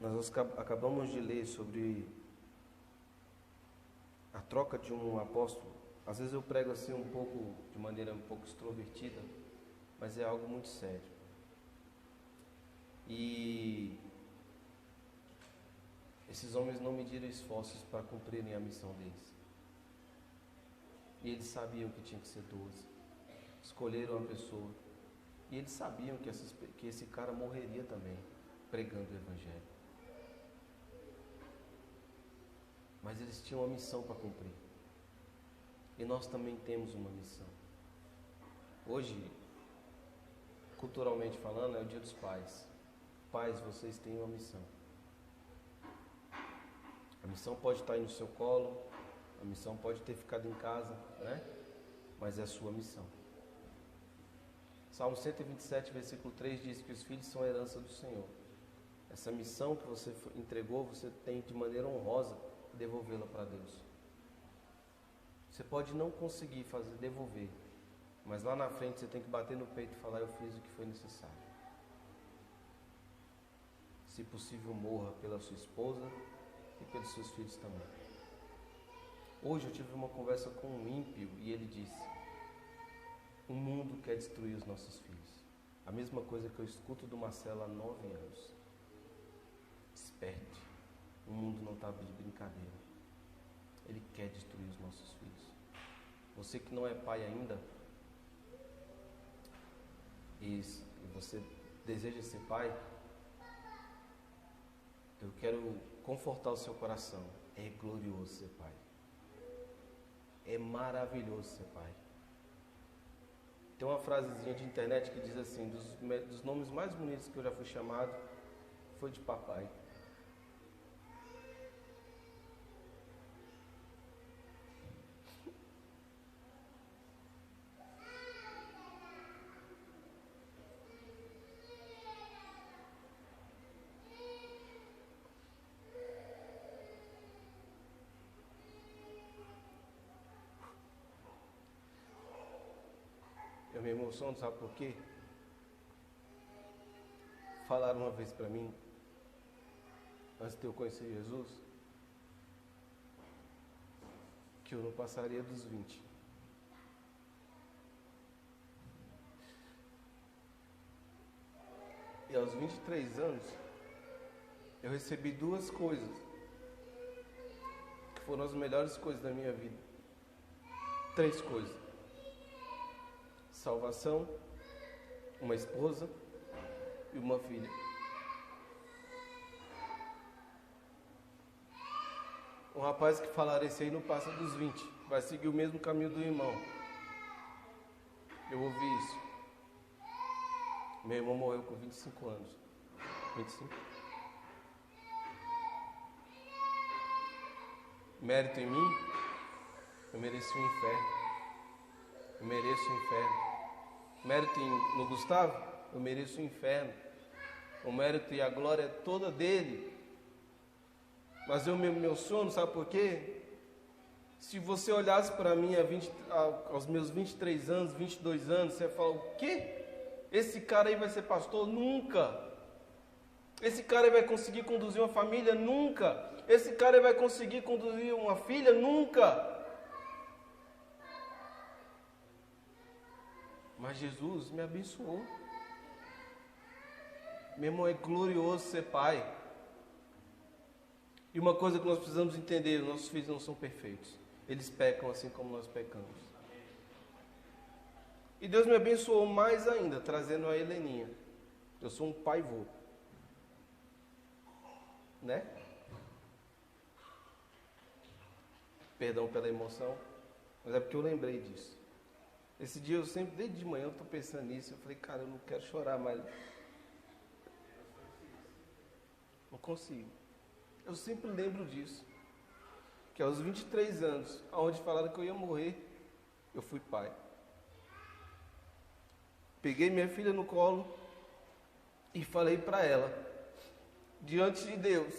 nós acabamos de ler sobre a troca de um apóstolo. Às vezes eu prego assim de maneira um pouco extrovertida, mas é algo muito sério. E esses homens não mediram esforços para cumprirem a missão deles. E eles sabiam que tinha que ser 12. Escolheram uma pessoa. E eles sabiam que esse cara morreria também, pregando o Evangelho. Mas eles tinham uma missão para cumprir. E nós também temos uma missão. Hoje, culturalmente falando, é o Dia dos Pais. Pais, vocês têm uma missão. A missão pode estar aí no seu colo, a missão pode ter ficado em casa, né? Mas é a sua missão. Salmo 127, versículo 3 diz que os filhos são a herança do Senhor. Essa missão que você entregou, você tem de maneira honrosa devolvê-la para Deus. Você pode não conseguir devolver, mas lá na frente você tem que bater no peito e falar: eu fiz o que foi necessário. Se possível, morra pela sua esposa e pelos seus filhos também. Hoje eu tive uma conversa com um ímpio e ele disse: o mundo quer destruir os nossos filhos. A mesma coisa que eu escuto do Marcelo há 9 anos. Desperte. O mundo não está de brincadeira. Ele quer destruir os nossos filhos. Você que não é pai ainda, e você deseja ser pai, eu quero confortar o seu coração. É glorioso ser pai. É maravilhoso ser pai. Tem uma frasezinha de internet que diz assim: dos nomes mais bonitos que eu já fui chamado foi de papai. Eu me emociono, sabe por quê? Falaram uma vez para mim, antes de eu conhecer Jesus, que eu não passaria dos 20. E aos 23 anos, eu recebi 2 coisas, que foram as melhores coisas da minha vida. 3 coisas: salvação, uma esposa e uma filha. Um rapaz que falar esse aí não passa dos 20, vai seguir o mesmo caminho do irmão. Eu ouvi isso. Meu irmão morreu com 25 anos. 25? Mérito em mim? Eu mereci o inferno. Eu mereço o inferno. Mérito no Gustavo? Eu mereço o inferno. O mérito e a glória é toda dele. Mas eu me emociono, sabe por quê? Se você olhasse para mim aos meus 23 anos, 22 anos, você ia falar: o quê? Esse cara aí vai ser pastor? Nunca. Esse cara aí vai conseguir conduzir uma família? Nunca. Esse cara aí vai conseguir conduzir uma filha? Nunca. Mas Jesus me abençoou. Meu irmão, é glorioso ser pai. E uma coisa que nós precisamos entender: os nossos filhos não são perfeitos. Eles pecam assim como nós pecamos. E Deus me abençoou mais ainda, trazendo a Heleninha. Eu sou um pai-vô. Né? Perdão pela emoção, mas é porque eu lembrei disso. Esse dia eu sempre, desde de manhã, eu estou pensando nisso. Eu falei: cara, eu não quero chorar, mas não consigo. Eu sempre lembro disso. Que aos 23 anos, onde falaram que eu ia morrer, eu fui pai. Peguei minha filha no colo e falei para ela, diante de Deus: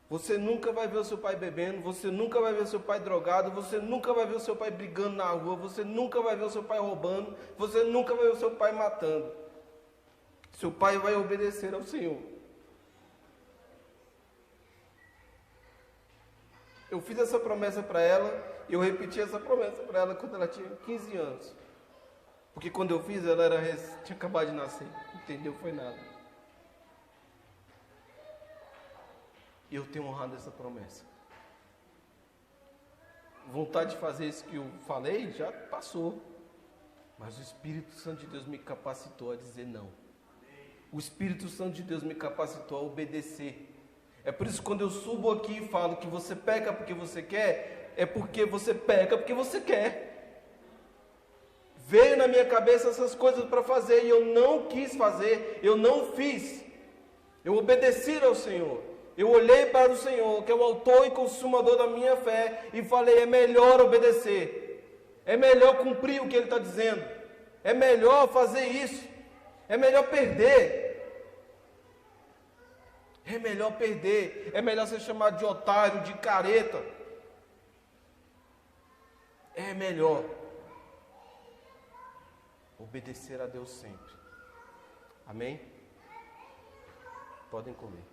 Você nunca vai ver o seu pai bebendo, você nunca vai ver o seu pai drogado, você nunca vai ver o seu pai brigando na rua, você nunca vai ver o seu pai roubando, você nunca vai ver o seu pai matando. Seu pai vai obedecer ao Senhor. Eu fiz essa promessa para ela, e eu repeti essa promessa para ela quando ela tinha 15 anos. Porque quando eu fiz, ela tinha acabado de nascer, entendeu? Foi nada. E eu tenho honrado essa promessa. Vontade de fazer isso que eu falei, já passou. Mas o Espírito Santo de Deus me capacitou a dizer não. O Espírito Santo de Deus me capacitou a obedecer. É por isso que quando eu subo aqui e falo que você peca porque você quer, é porque você peca porque você quer. Veio na minha cabeça essas coisas para fazer e eu não quis fazer, eu não fiz. Eu obedeci ao Senhor. Eu olhei para o Senhor, que é o autor e consumador da minha fé, e falei, é melhor obedecer. É melhor cumprir o que Ele está dizendo. É melhor fazer isso. É melhor perder. É melhor perder. É melhor ser chamado de otário, de careta. É melhor obedecer a Deus sempre. Amém? Podem comer.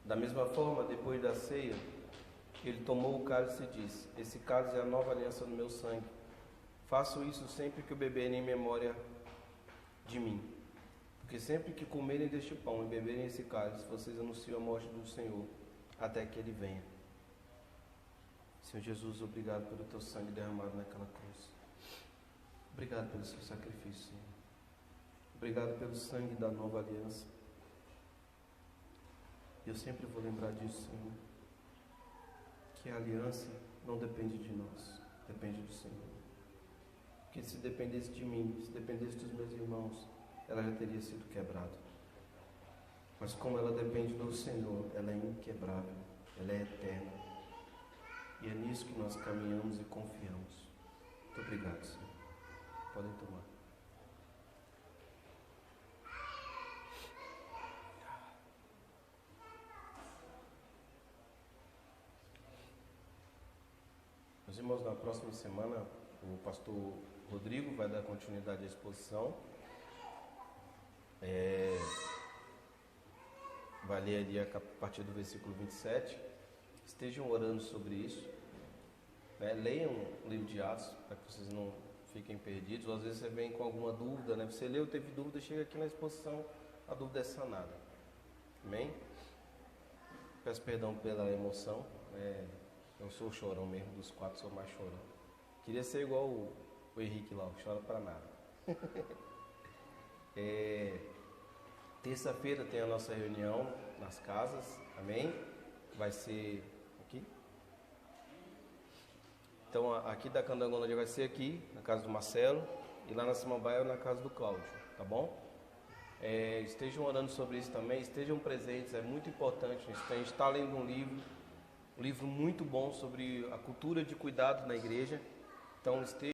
Da mesma forma, depois da ceia, ele tomou o cálice e disse: esse cálice é a nova aliança no meu sangue. Faço isso sempre que o beberem em memória de mim. Porque sempre que comerem deste pão e beberem esse cálice, vocês anunciam a morte do Senhor, até que Ele venha. Senhor Jesus, obrigado pelo Teu sangue derramado naquela cruz. Obrigado pelo Seu sacrifício, Senhor. Obrigado pelo sangue da nova aliança. Eu sempre vou lembrar disso, Senhor, que a aliança não depende de nós, depende do Senhor. Que se dependesse de mim, se dependesse dos meus irmãos, ela já teria sido quebrada. Mas como ela depende do Senhor, ela é inquebrável, ela é eterna. E é nisso que nós caminhamos e confiamos. Muito obrigado, Senhor. Podem tomar. Meus irmãos, na próxima semana, o pastor Rodrigo vai dar continuidade à exposição. Vai ler ali a partir do versículo 27. Estejam orando sobre isso. Leiam o livro de Atos, para que vocês não fiquem perdidos. Ou às vezes você vem com alguma dúvida, né? Você leu, teve dúvida, chega aqui na exposição, a dúvida é sanada. Amém? Peço perdão pela emoção. Eu sou o chorão mesmo, dos quatro sou mais chorão. Queria ser igual o Henrique lá, chora para nada. Terça-feira tem a nossa reunião nas casas, amém? Vai ser aqui. Então aqui da Candangolândia vai ser aqui, na casa do Marcelo, e lá na Samambaia na casa do Cláudio, tá bom? Estejam orando sobre isso também, estejam presentes, é muito importante. A gente está lendo um livro muito bom sobre a cultura de cuidado na igreja. Então